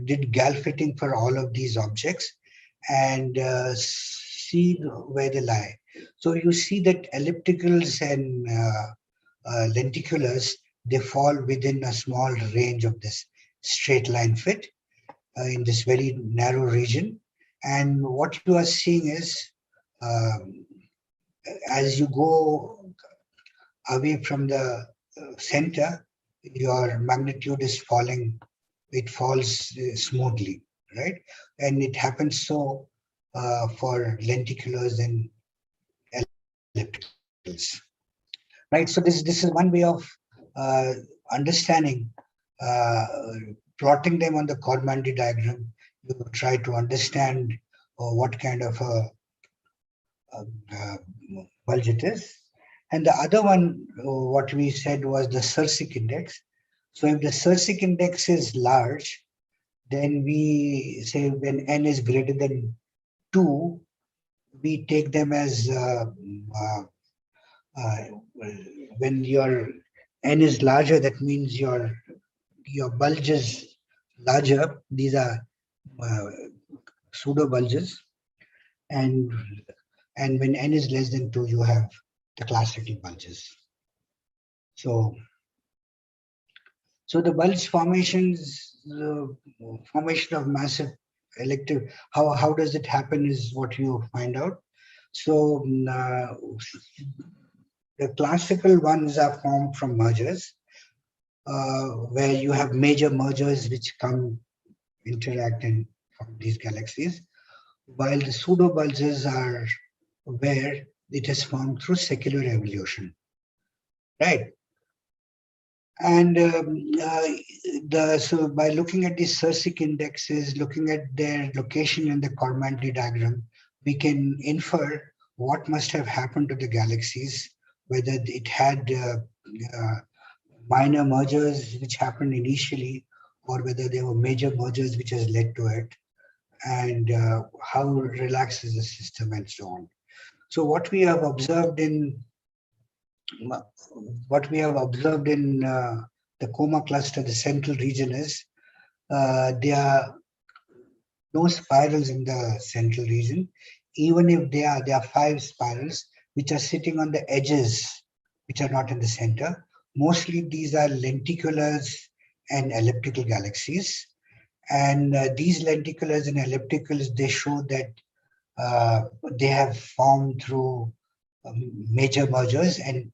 did gal fitting for all of these objects, and see where they lie. So you see that ellipticals and lenticulars, they fall within a small range of this straight line fit in this very narrow region. And what you are seeing is, um, as you go away from the center, your magnitude is falling it falls smoothly, right? And it happens so for lenticulars and ellipticals, right? So this is one way of understanding, uh, plotting them on the Cormandy diagram. You try to understand what kind of a uh, bulge it is. And the other one, what we said was the Sersic index. So if the Sersic index is large, then we say when n is greater than 2, we take them as uh, uh, when your n is larger, that means your bulge is larger. These are uh, pseudo bulges, and when n is less than 2, you have the classical bulges. So the bulge formations, the formation of massive elective, how does it happen is what you find out. So the classical ones are formed from mergers, where you have major mergers which come interact and form these galaxies, while the pseudo bulges are where it is formed through secular evolution, right? And so by looking at these Sersic indexes, looking at their location in the Cormandy diagram, we can infer what must have happened to the galaxies, whether it had minor mergers which happened initially, or whether there were major mergers which has led to it, and how relaxed is the system and so on. So what we have observed in the coma cluster, the central region, is there are no spirals in the central region. Even if there are 5 spirals which are sitting on the edges, which are not in the center. Mostly these are lenticulars and elliptical galaxies. And these lenticulars and ellipticals, they show that they have formed through major mergers and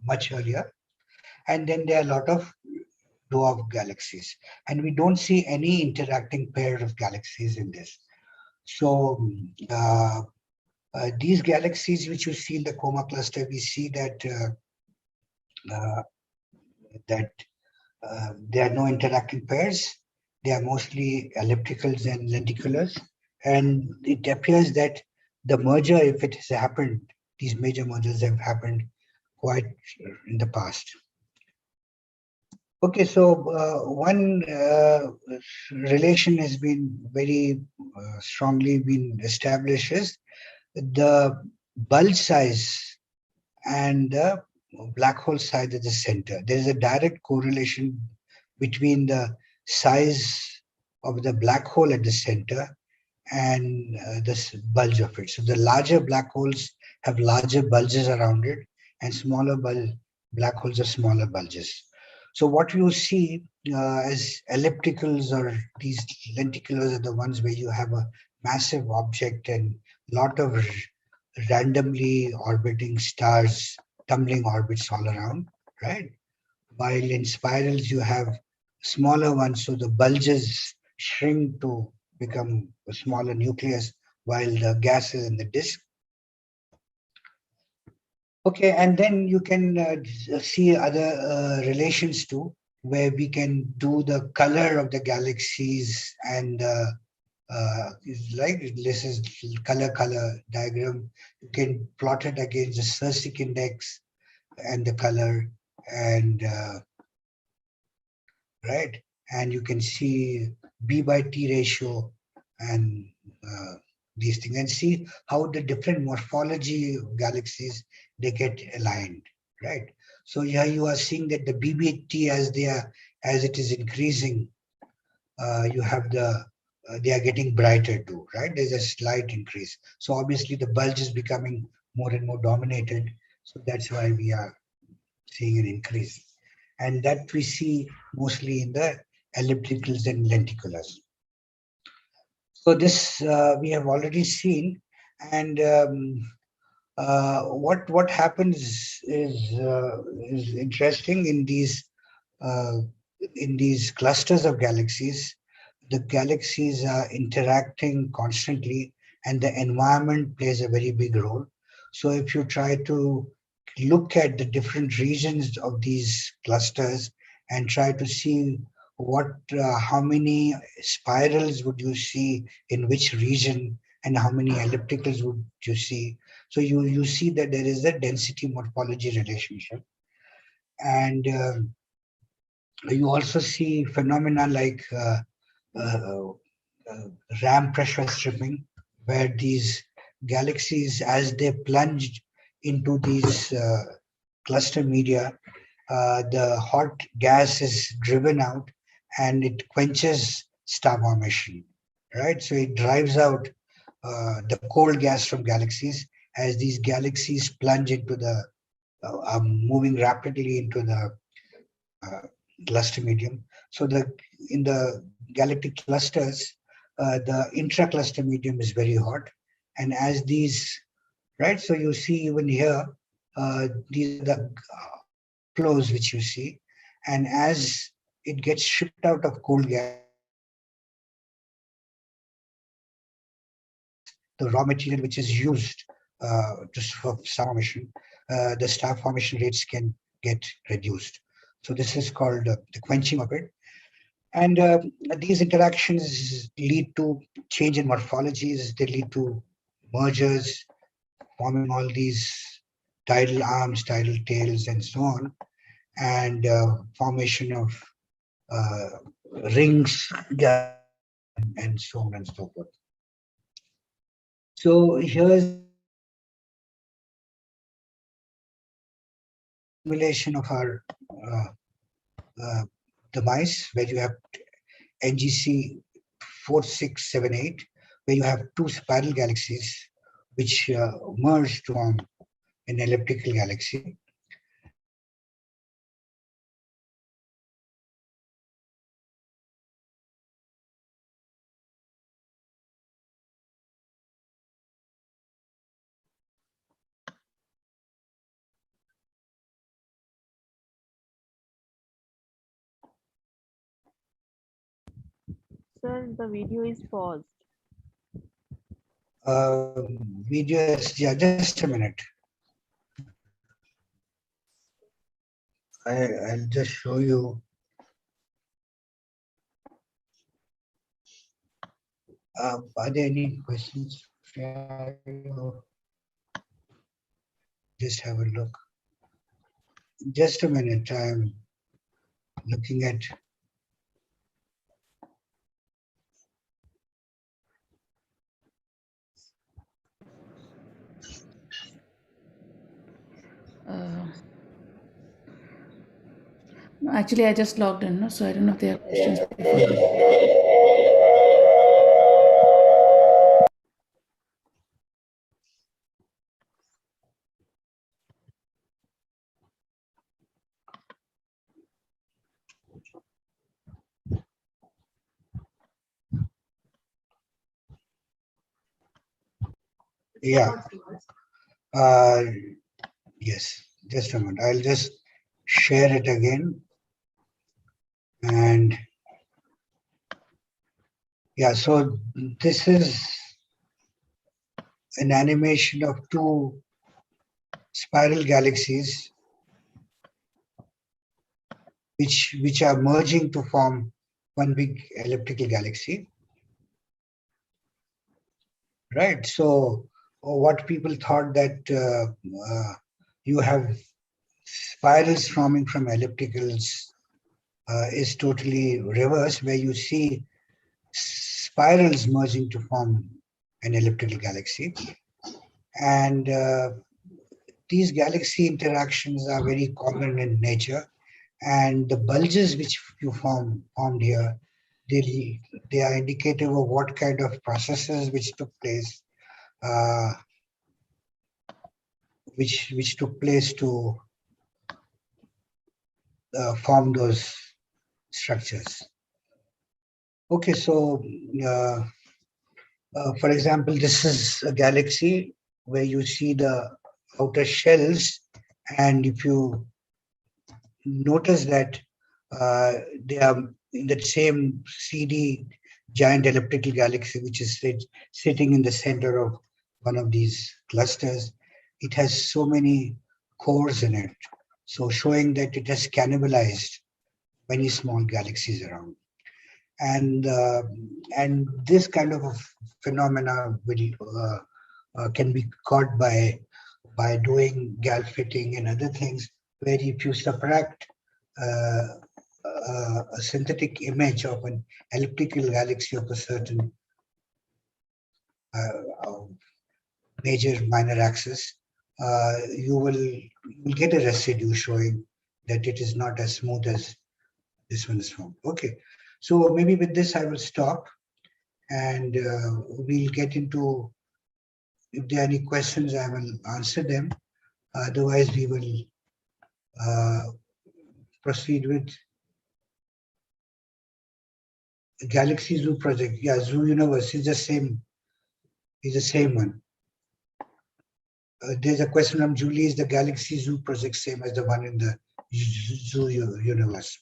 much earlier. And then there are a lot of dwarf galaxies. And we don't see any interacting pair of galaxies in this. So these galaxies which you see in the coma cluster, we see that uh, that there are no interacting pairs. They are mostly ellipticals and lenticulars. And it appears that the merger, if it has happened, these major mergers have happened quite in the past. Okay, so one relation has been very strongly been established is the bulge size and the black hole size at the center. There is a direct correlation between the size of the black hole at the center and the bulge of it. So the larger black holes have larger bulges around it, and smaller black holes are smaller bulges. So what you see as ellipticals or these lenticulars are the ones where you have a massive object and lot of randomly orbiting stars, tumbling orbits all around, right? While in spirals you have smaller ones, so the bulges shrink to become a smaller nucleus, while the gas is in the disk. Okay, and then you can see other relations too, where we can do the color of the galaxies and like this is color diagram. You can plot it against the Sersic index and the color, and right, and you can see B by T ratio and these things, and see how the different morphology of galaxies, they get aligned, right? So here you are seeing that the BBT as it is increasing, you have they are getting brighter too, right? There's a slight increase. So obviously the bulge is becoming more and more dominated. So that's why we are seeing an increase. And that we see mostly in the ellipticals and lenticulars. So this we have already seen. And what happens is interesting in these in these clusters of galaxies, the galaxies are interacting constantly and the environment plays a very big role. So if you try to look at the different regions of these clusters and try to see how many spirals would you see in which region and how many ellipticals would you see. So you see that there is a density morphology relationship. And you also see phenomena like uh, ram pressure stripping, where these galaxies, as they plunged into these cluster media, the hot gas is driven out and it quenches star formation, right? So it drives out the cold gas from galaxies as these galaxies plunge into are moving rapidly into the uh, cluster medium. So in the galactic clusters, the intra-cluster medium is very hot, and as these, right? So you see even here, these are the outflows which you see, and as it gets shipped out of cold gas, the raw material which is used just for star formation, the star formation rates can get reduced. So this is called the quenching of it. And these interactions lead to change in morphologies. They lead to mergers, forming all these tidal arms, tidal tails, and so on, and formation of uh, rings, and so on and so forth. So here's simulation of our device, where you have NGC 4678, where you have two spiral galaxies which merge to form an elliptical galaxy. Sir, the video is paused. Video, yeah, just a minute. I'll just show you. Are there any questions? Just have a look. Just a minute. I'm looking at. No, actually, I just logged in, no? So I don't know if there are questions before. Yeah. Yes. Just a moment. I'll just share it again. And yeah, so this is an animation of two spiral galaxies which are merging to form one big elliptical galaxy. Right. So what people thought that you have spirals forming from ellipticals is totally reverse, where you see spirals merging to form an elliptical galaxy. And these galaxy interactions are very common in nature. And the bulges which you formed here, they are indicative of what kind of processes which took place, which took place to form those structures. Okay, so for example, this is a galaxy where you see the outer shells, and if you notice that They are in that same CD giant elliptical galaxy, which is sitting in the center of one of these clusters. It has so many cores in it, so showing that it has cannibalized many small galaxies around. And this kind of a phenomena can be caught by doing GALFITting and other things, where if you subtract a synthetic image of an elliptical galaxy of a certain major minor axis, you will get a residue showing that it is not as smooth as this one is formed. Okay, so maybe with this I will stop, and we'll get into, if there are any questions, I will answer them. Otherwise, we will proceed with Galaxy Zoo project. Yeah, Zoo Universe is the same. Is the same one. There's a question from Julie: is the Galaxy Zoo project same as the one in the Zoo Universe?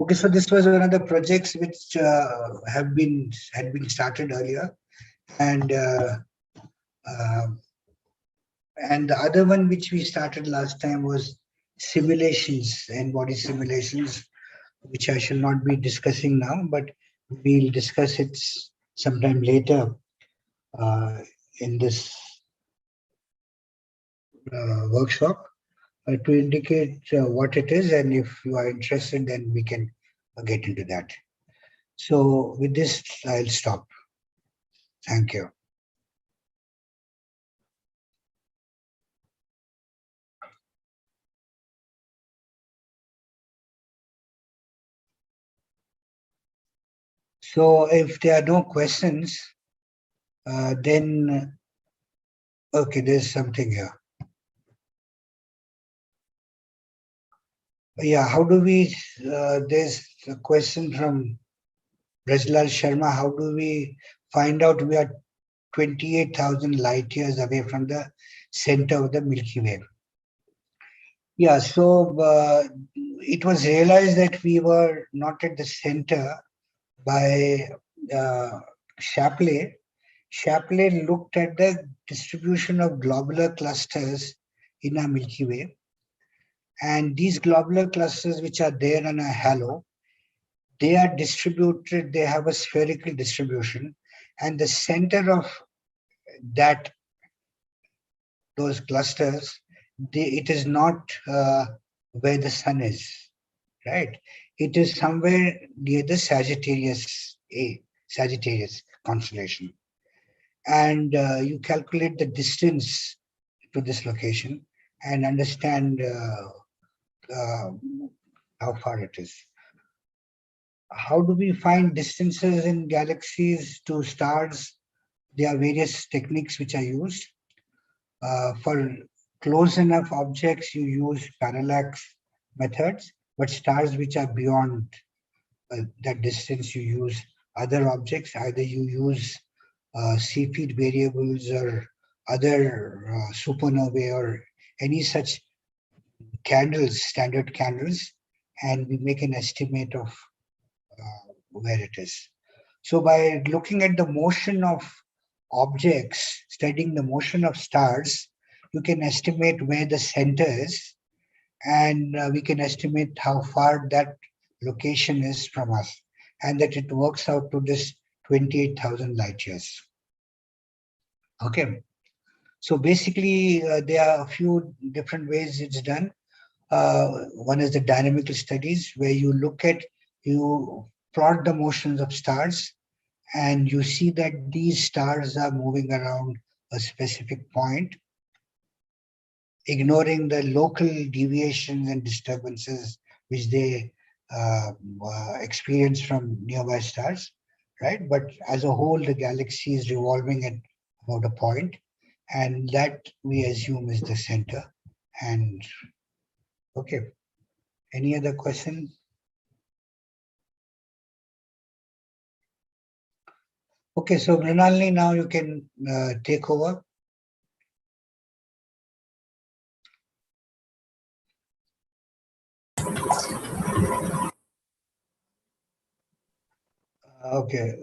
Okay, so this was one of the projects which had been started earlier, and the other one which we started last time was simulations and body simulations, which I shall not be discussing now, but we'll discuss it sometime later in this workshop to indicate what it is, and if you are interested, then we can get into that. So with this, I'll stop. Thank you. So if there are no questions, then, okay, there's something here. Yeah, how do we, there's a question from Rajlal Sharma, how do we find out we are 28,000 light years away from the center of the Milky Way? Yeah, so it was realized that we were not at the center by Shapley. Shapley looked at the distribution of globular clusters in our Milky Way. And these globular clusters, which are there on a halo, they are distributed, they have a spherical distribution. And the center of those clusters, it is not where the sun is, right? It is somewhere near the Sagittarius constellation. And you calculate the distance to this location and understand how far it is. How do we find distances in galaxies to stars? There are various techniques which are used. For close enough objects, you use parallax methods, but stars which are beyond that distance, you use other objects. Either you use Cepheid variables or other supernovae or any such candles, standard candles, and we make an estimate of where it is. So by looking at the motion of objects, studying the motion of stars, you can estimate where the center is, and we can estimate how far that location is from us, and that it works out to this 28,000 light years. Okay. So basically, there are a few different ways it's done. One is the dynamical studies, where you plot the motions of stars, and you see that these stars are moving around a specific point, ignoring the local deviations and disturbances which they experience from nearby stars, right? But as a whole, the galaxy is revolving at about a point, and that we assume is the center. And okay, any other question? Okay, so Mrunalinee, now you can take over. Okay.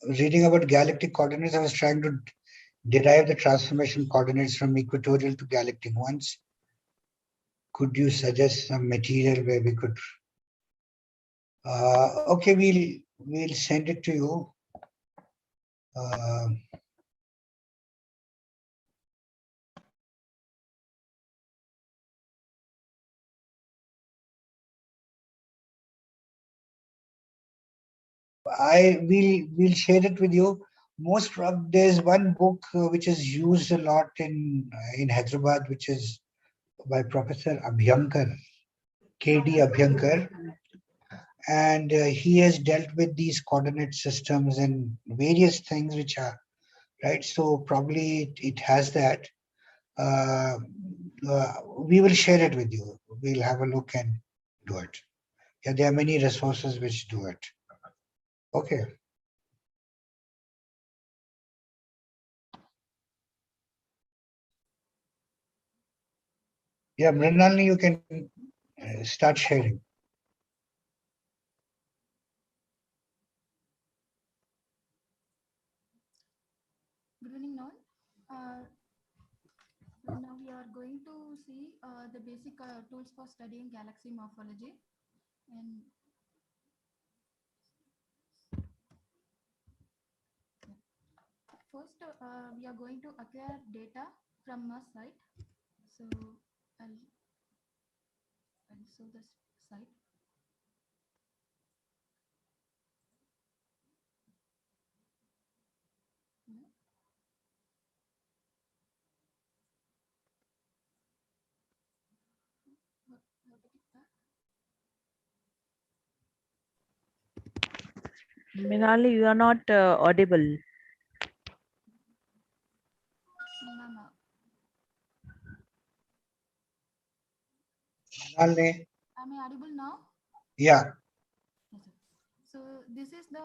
Reading about galactic coordinates, I was trying to derive the transformation coordinates from equatorial to galactic ones. Could you suggest some material where we could? Okay, we'll send it to you. We'll share it with you. There's one book which is used a lot in Hyderabad, which is by Professor Abhyankar, K.D. Abhyankar, and he has dealt with these coordinate systems and various things which are right. So probably it has that. Uh, we will share it with you. We'll have a look and do it. Yeah, there are many resources which do it. Okay. Yeah, Mrunalinee, you can start sharing. Good evening, all. So now we are going to see the basic tools for studying galaxy morphology. And first, we are going to acquire data from a site. So I'll show this site. Yeah. How to get that? Minali, you are not audible. No, no. Mrunalinee? Am I audible now? Yeah. Yes, sir. So this is the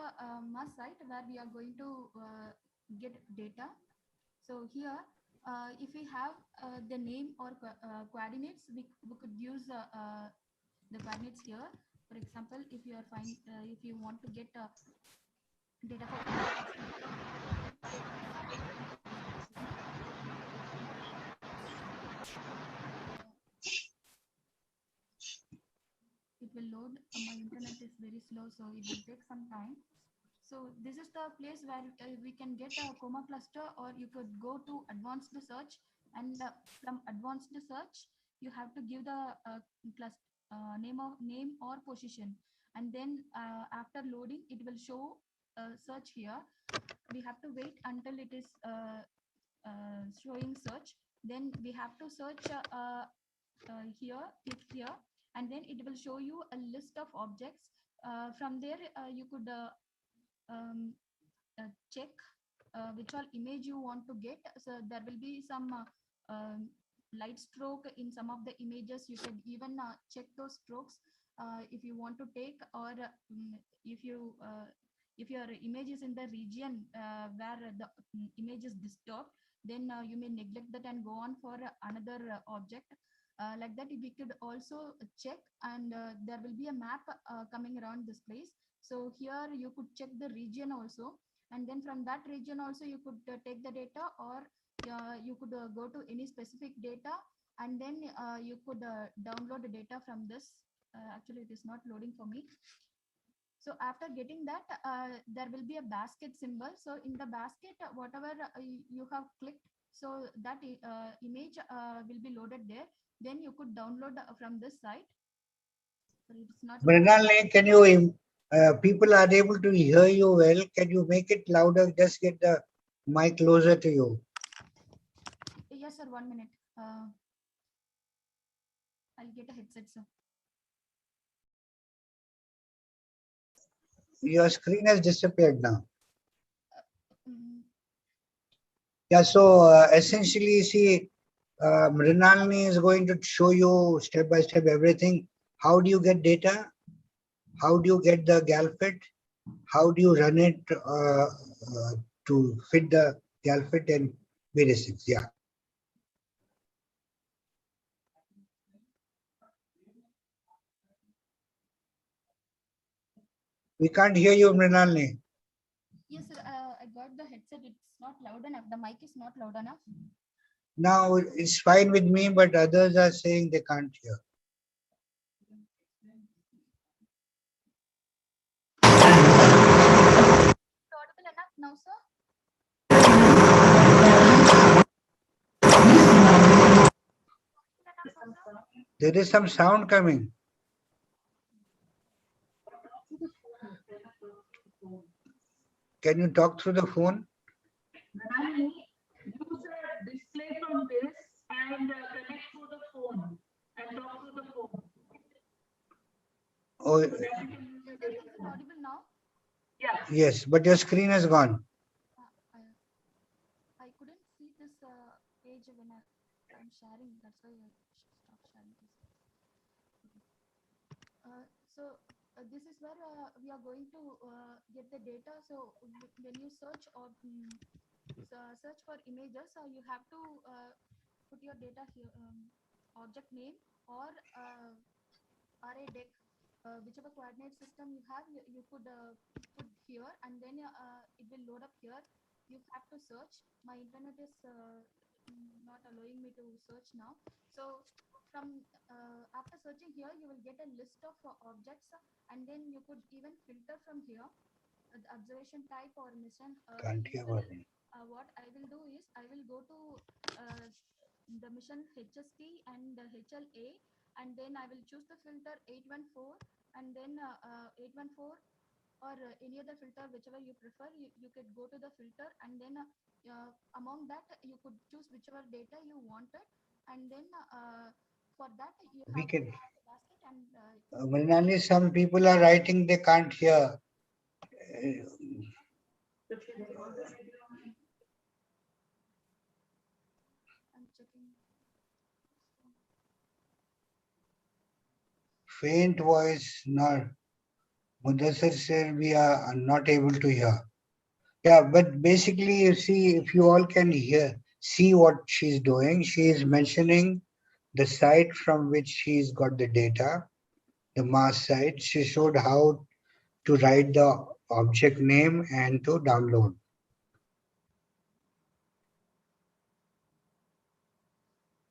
mass site where we are going to get data. So here, if we have the name or coordinates, we could use the coordinates here. For example, if you are if you want to get data for it will load. My internet is very slow, so it will take some time. So this is the place where we can get a coma cluster, or you could go to advanced search, and from advanced search you have to give the name or position, and then after loading it will show search here. We have to wait until it is showing search. Then we have to search here, click here, and then it will show you a list of objects. From there you could check which all image you want to get. So there will be some light stroke in some of the images. You can even check those strokes if you want to take, or if you if your image is in the region where the image is disturbed, then you may neglect that and go on for another object. Like that, we could also check, and there will be a map coming around this place. So here you could check the region also, and then from that region also you could take the data, or you could go to any specific data, and then you could download the data from this. Actually, it is not loading for me. So after getting that, there will be a basket symbol. So in the basket, whatever you have clicked, so that image will be loaded there. Then you could download from this site. So it's not. Mrunalinee, can you, people are able to hear you well. Can you make it louder? Just get the mic closer to you. Yes, sir. 1 minute. I'll get a headset, sir. Your screen has disappeared now. Mm, Yeah, so essentially, see, Mrunalinee is going to show you step by step everything. How do you get data? How do you get the GALFIT? How do you run it to fit the GALFIT and various things? Yeah. We can't hear you, Mrunalinee. Yes, sir. I got the headset. It's not loud enough. The mic is not loud enough. Now it's fine with me, but others are saying they can't hear. Audible enough now, sir? There is some sound coming. Can you talk through the phone? Use a display from this and connect through the phone and talk through the phone. Oh, Is it audible now? Yeah. yes, but your screen has gone. I couldn't see this page when I'm sharing. That's why I stopped sharing this. This is where we are going to get the data. So when you search or search for images, you have to put your data here, object name or array deck, whichever coordinate system you have, you could put here, and then it will load up here. You have to search. My internet is not allowing me to search now. So from after searching here, you will get a list of objects, and then you could even filter from here the observation type or mission. Can't hear what. What I will do is I will go to the mission HST and the HLA, and then I will choose the filter 814, and then 814 or any other filter, whichever you prefer. You could go to the filter, and then among that you could choose whichever data you wanted, and then for that you have We can. to add a basket and Mrunalinee, some people are writing they can't hear. I'm checking. Faint voice, not. Mudassir said we are not able to hear. Yeah, but basically, you see, if you all can see what she's doing, she is mentioning the site from which she's got the data, the mass site. She showed how to write the object name and to download.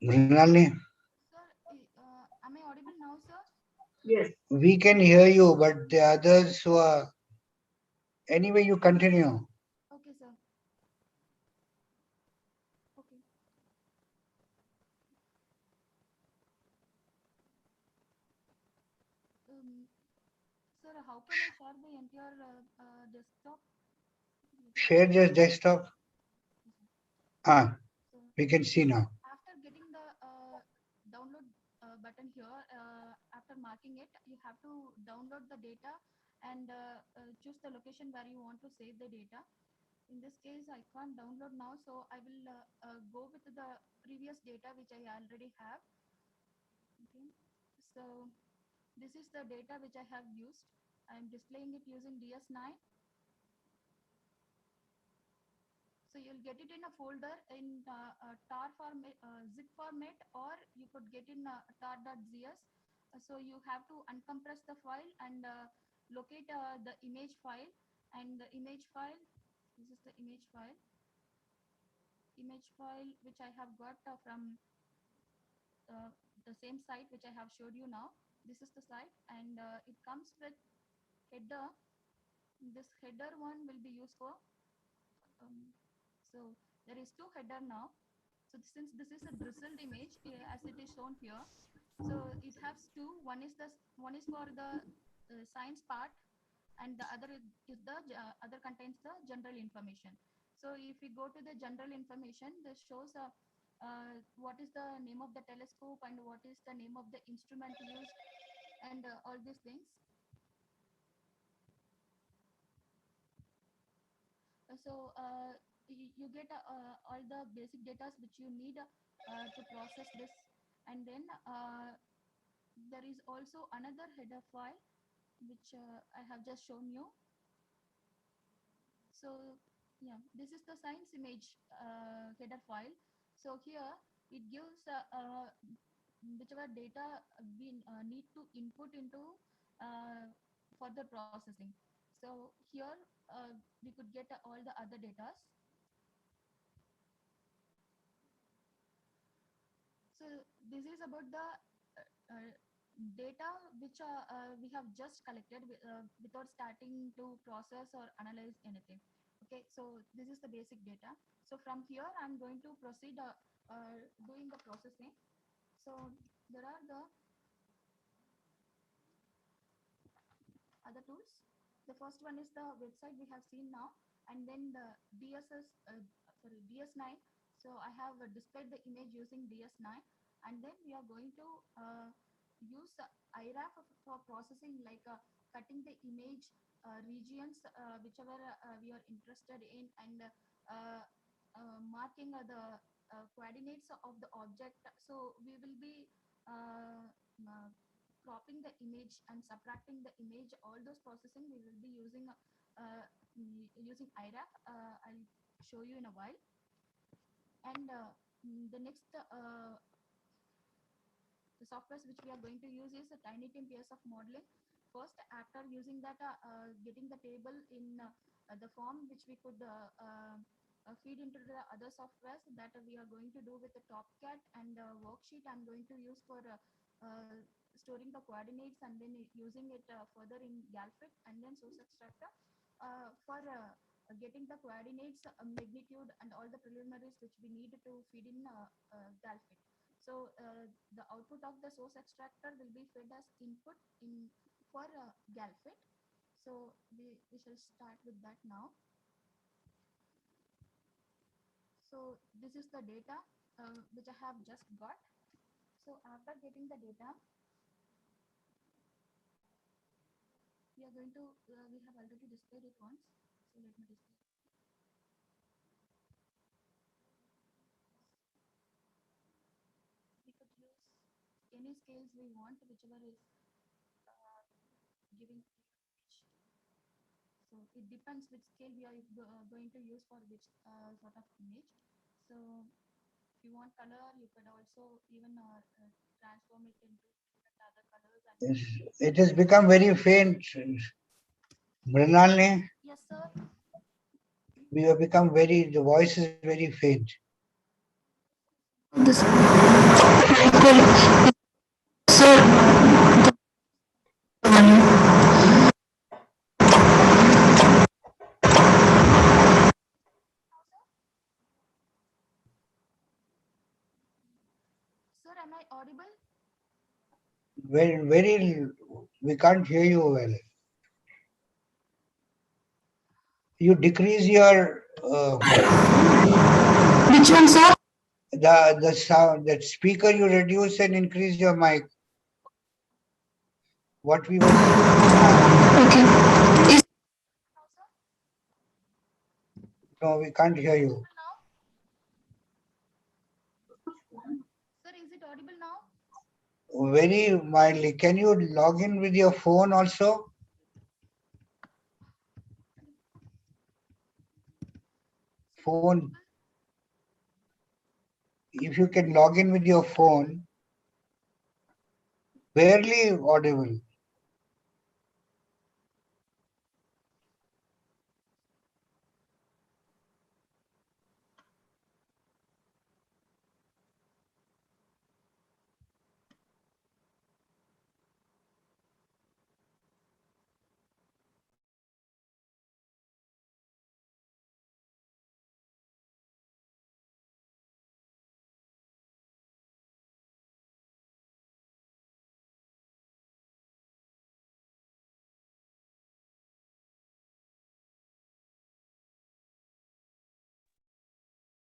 Mrunalinee, Sir, am I audible now, sir? Yes. we can hear you, but the others who are. Anyway, you continue. Okay, sir. Okay. Sir, how can I share the entire desktop? Share just desktop. So We can see now. after getting the download button here, after marking it, you have to download the data and choose the location where you want to save the data. In this case, I can't download now, so I will go with the previous data which I already have. Okay, so this is the data which I have used. I am displaying it using DS9. So you'll get it in a folder in tar format, zip format, or you could get in tar.zs. So you have to uncompress the file and locate the image file, and the image file, this is the image file which I have got from the same site which I have showed you now. This is the site, and it comes with header. This header one will be used for so there is two header now. So since this is a drizzled image as it is shown here, so it has two. One is for the science part, and the other is the other contains the general information. So if we go to the general information, this shows what is the name of the telescope and what is the name of the instrument used, and all these things. So you get all the basic data which you need to process this, and then there is also another header file which I have just shown you. So yeah, this is the science image header file. So here it gives whichever data we need to input into further processing. So here we could get all the other data. So this is about the data which we have just collected without starting to process or analyze anything. Okay, so this is the basic data. So from here, I'm going to proceed doing the processing. So there are the other tools. The first one is the website we have seen now, and then the DS9. So I have displayed the image using DS9, and then we are going to use IRAF for processing, like cutting the image regions, whichever we are interested in, and marking the coordinates of the object. So we will be cropping the image and subtracting the image. All those processing we will be using using IRAF. I'll show you in a while. And the next the software which we are going to use is a TinyTim of modeling. First, after using that, getting the table in the form which we could feed into the other softwares that we are going to do with the TopCat, and worksheet I'm going to use for storing the coordinates, and then using it further in GALFIT, and then source extractor for getting the coordinates, magnitude, and all the preliminaries which we need to feed in GALFIT. So the output of the source extractor will be fed as input in for GALFIT. So we shall start with that now. So this is the data which I have just got. So after getting the data, we are going to, we have already displayed it once. So let me display. We could use any scales we want, whichever is giving image. So it depends which scale we are going to use for which sort of image. So if you want color, you could also even transform it into different other colors. And it has become very faint. Mrunalinee, yes, sir. we have become the voice is very faint. This, sir, am I audible? We can't hear you well. You decrease your Which one, sir? the sound, that speaker you reduce and increase your mic. What we were Okay. no, we can't hear you. Sir, is it audible now? Very mildly. Can you log in with your phone also? Phone. If you can log in with your phone, barely audible.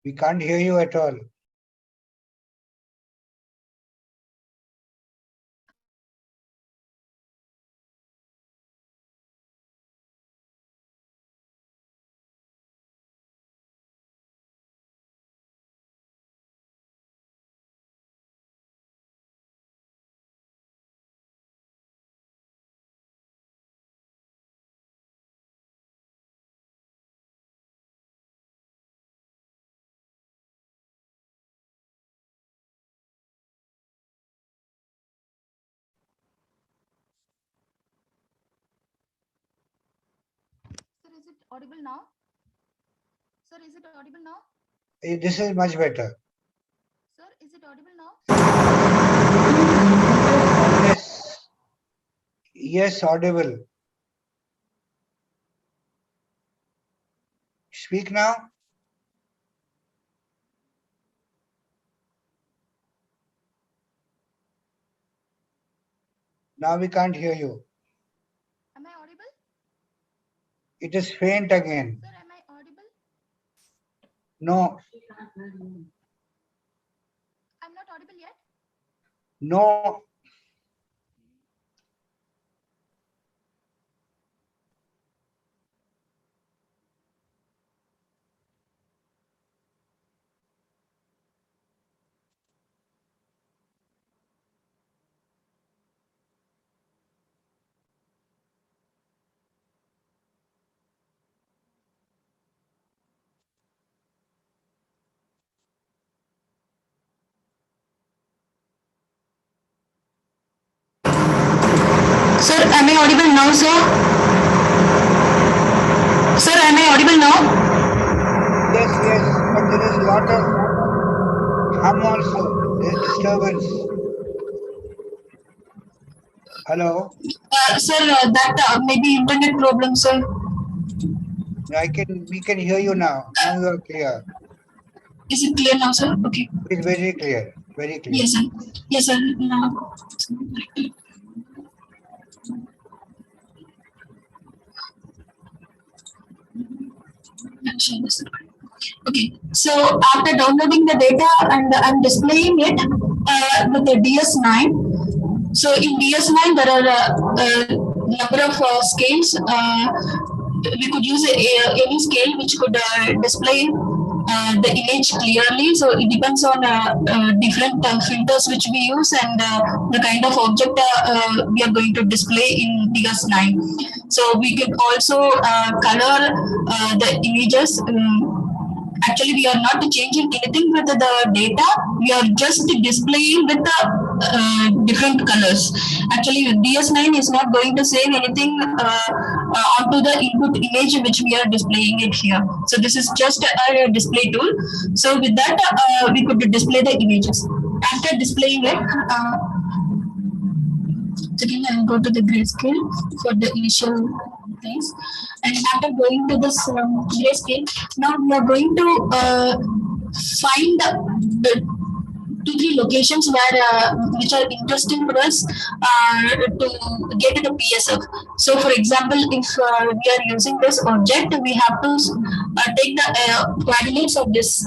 We can't hear you at all. is it audible now? Sir, is it audible now? This is much better. Sir, is it audible now? Yes. Yes, audible. Speak now. Now we can't hear you. Am I audible? It is faint again. Sir, am I audible? No, I'm not audible yet. no. Sir, am I audible now, sir? Sir, am I audible now? Yes, yes, but there is a lot of hum also. There's disturbance. Hello? Sir, that maybe internet problem, sir. We can hear you now. Now you are clear. Is it clear now, sir? Okay. It's very clear. Very clear. Yes, sir. Yes, sir. Now. Okay, so after downloading the data and I'm displaying it with the DS9. So in DS9 there are number of scales. We could use any scale which could display the image clearly. So it depends on different filters which we use and the kind of object we are going to display in DS9. So we can also color the images. Actually, we are not changing anything with the data. We are just displaying with the different colors. Actually, DS9 is not going to save anything onto the input image which we are displaying it here. So this is just a display tool. So with that, we could display the images. After displaying it, again I will go to the grayscale for the initial things, and after going to this grayscale, now we are going to find the 2-3 locations where which are interesting for us to get the PSF. So, for example, if we are using this object, we have to take the coordinates of this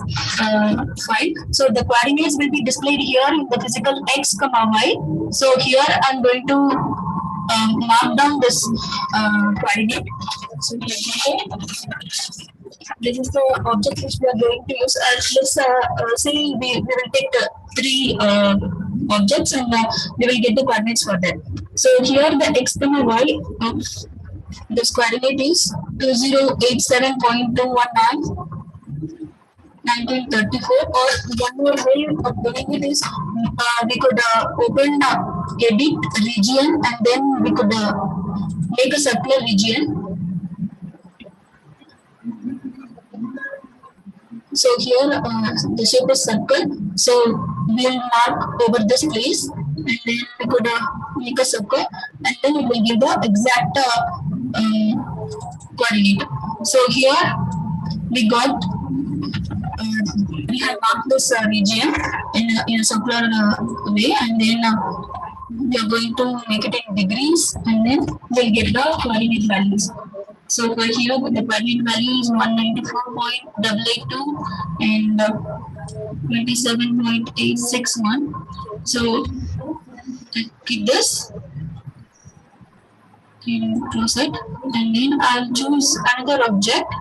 file. So, the coordinates will be displayed here in the physical x, y. So, here I'm going to mark down this coordinate. So, this is the object which we are going to use. Let's say we will take 3 objects and we will get the coordinates for that. So here the x, y, this coordinate is 2087.219. 1934, or one more way of doing it is we could open edit region and then we could make a circular region. So here the shape is circle. So we'll mark over this place and then we could make a circle and then it will give the exact coordinate. So here we got we have marked this region in a circular way, and then we are going to make it in degrees and then we'll get the coordinate values. So for here the coordinate value is 194.882 and 27.861. So keep this and close it, and then I'll choose another object.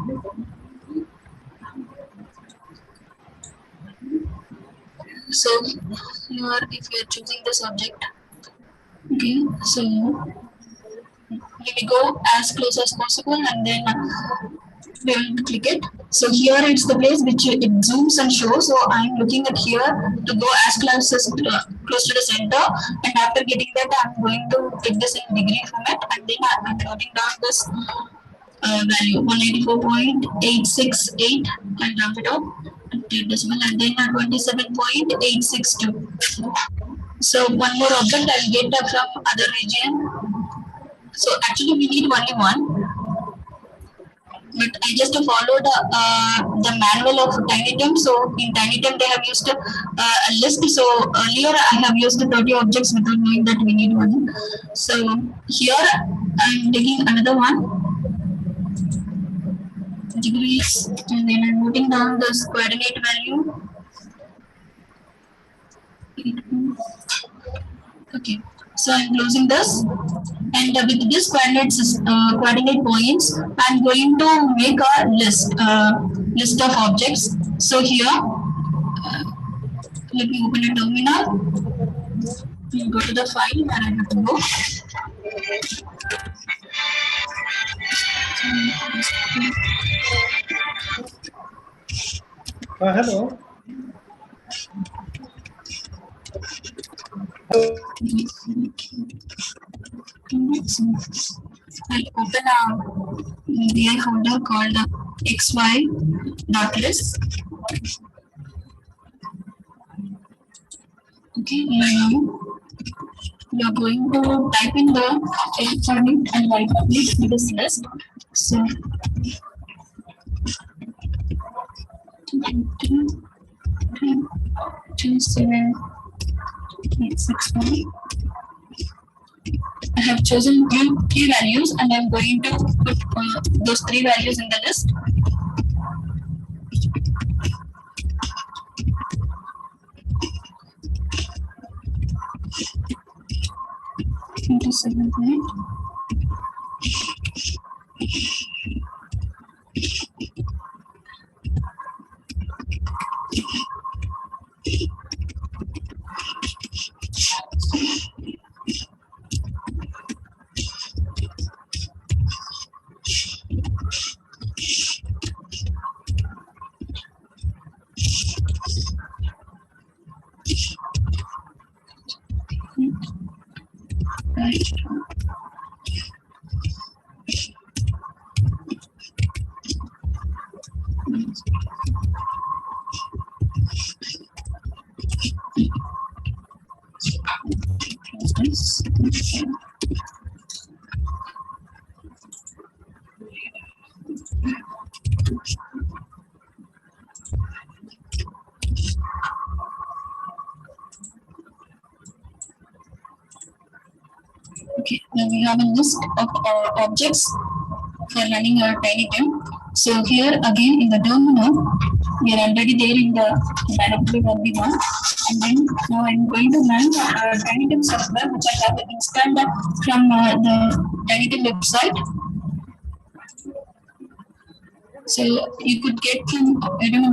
So here if you are choosing this object, okay, so we go as close as possible and then we will click it. So here it's the place which it zooms and shows. So I'm looking at here to go as close to the center, and after getting that I'm going to take this in degree format and then I'm noting down this value 184.868 and round it up to decimal, and then 27.862. So one more object I'll get from other region. So actually we need only one, but I just followed the manual of TinyTim. So in TinyTim they have used a list. So earlier I have used 30 objects without knowing that we need one. So here I'm taking another one, degrees, and then I'm noting down the coordinate value. Okay, so I'm closing this, and with this coordinate points, I'm going to make a list of objects. So here, let me open a terminal. We'll go to the file where I have to go. Hello. I'll open a VI folder called xy.list. Okay, now you're going to type in the electronic and right click to this list. So 27861. I have chosen three values, and I'm going to put those three values in the list. Okay, now we have a list of objects for running our TinyTim. So here again in the terminal, we are already there in the directory where we want, and then now I'm going to run TinyTim software which I have installed from the TinyTim website. So you could get from, I don't know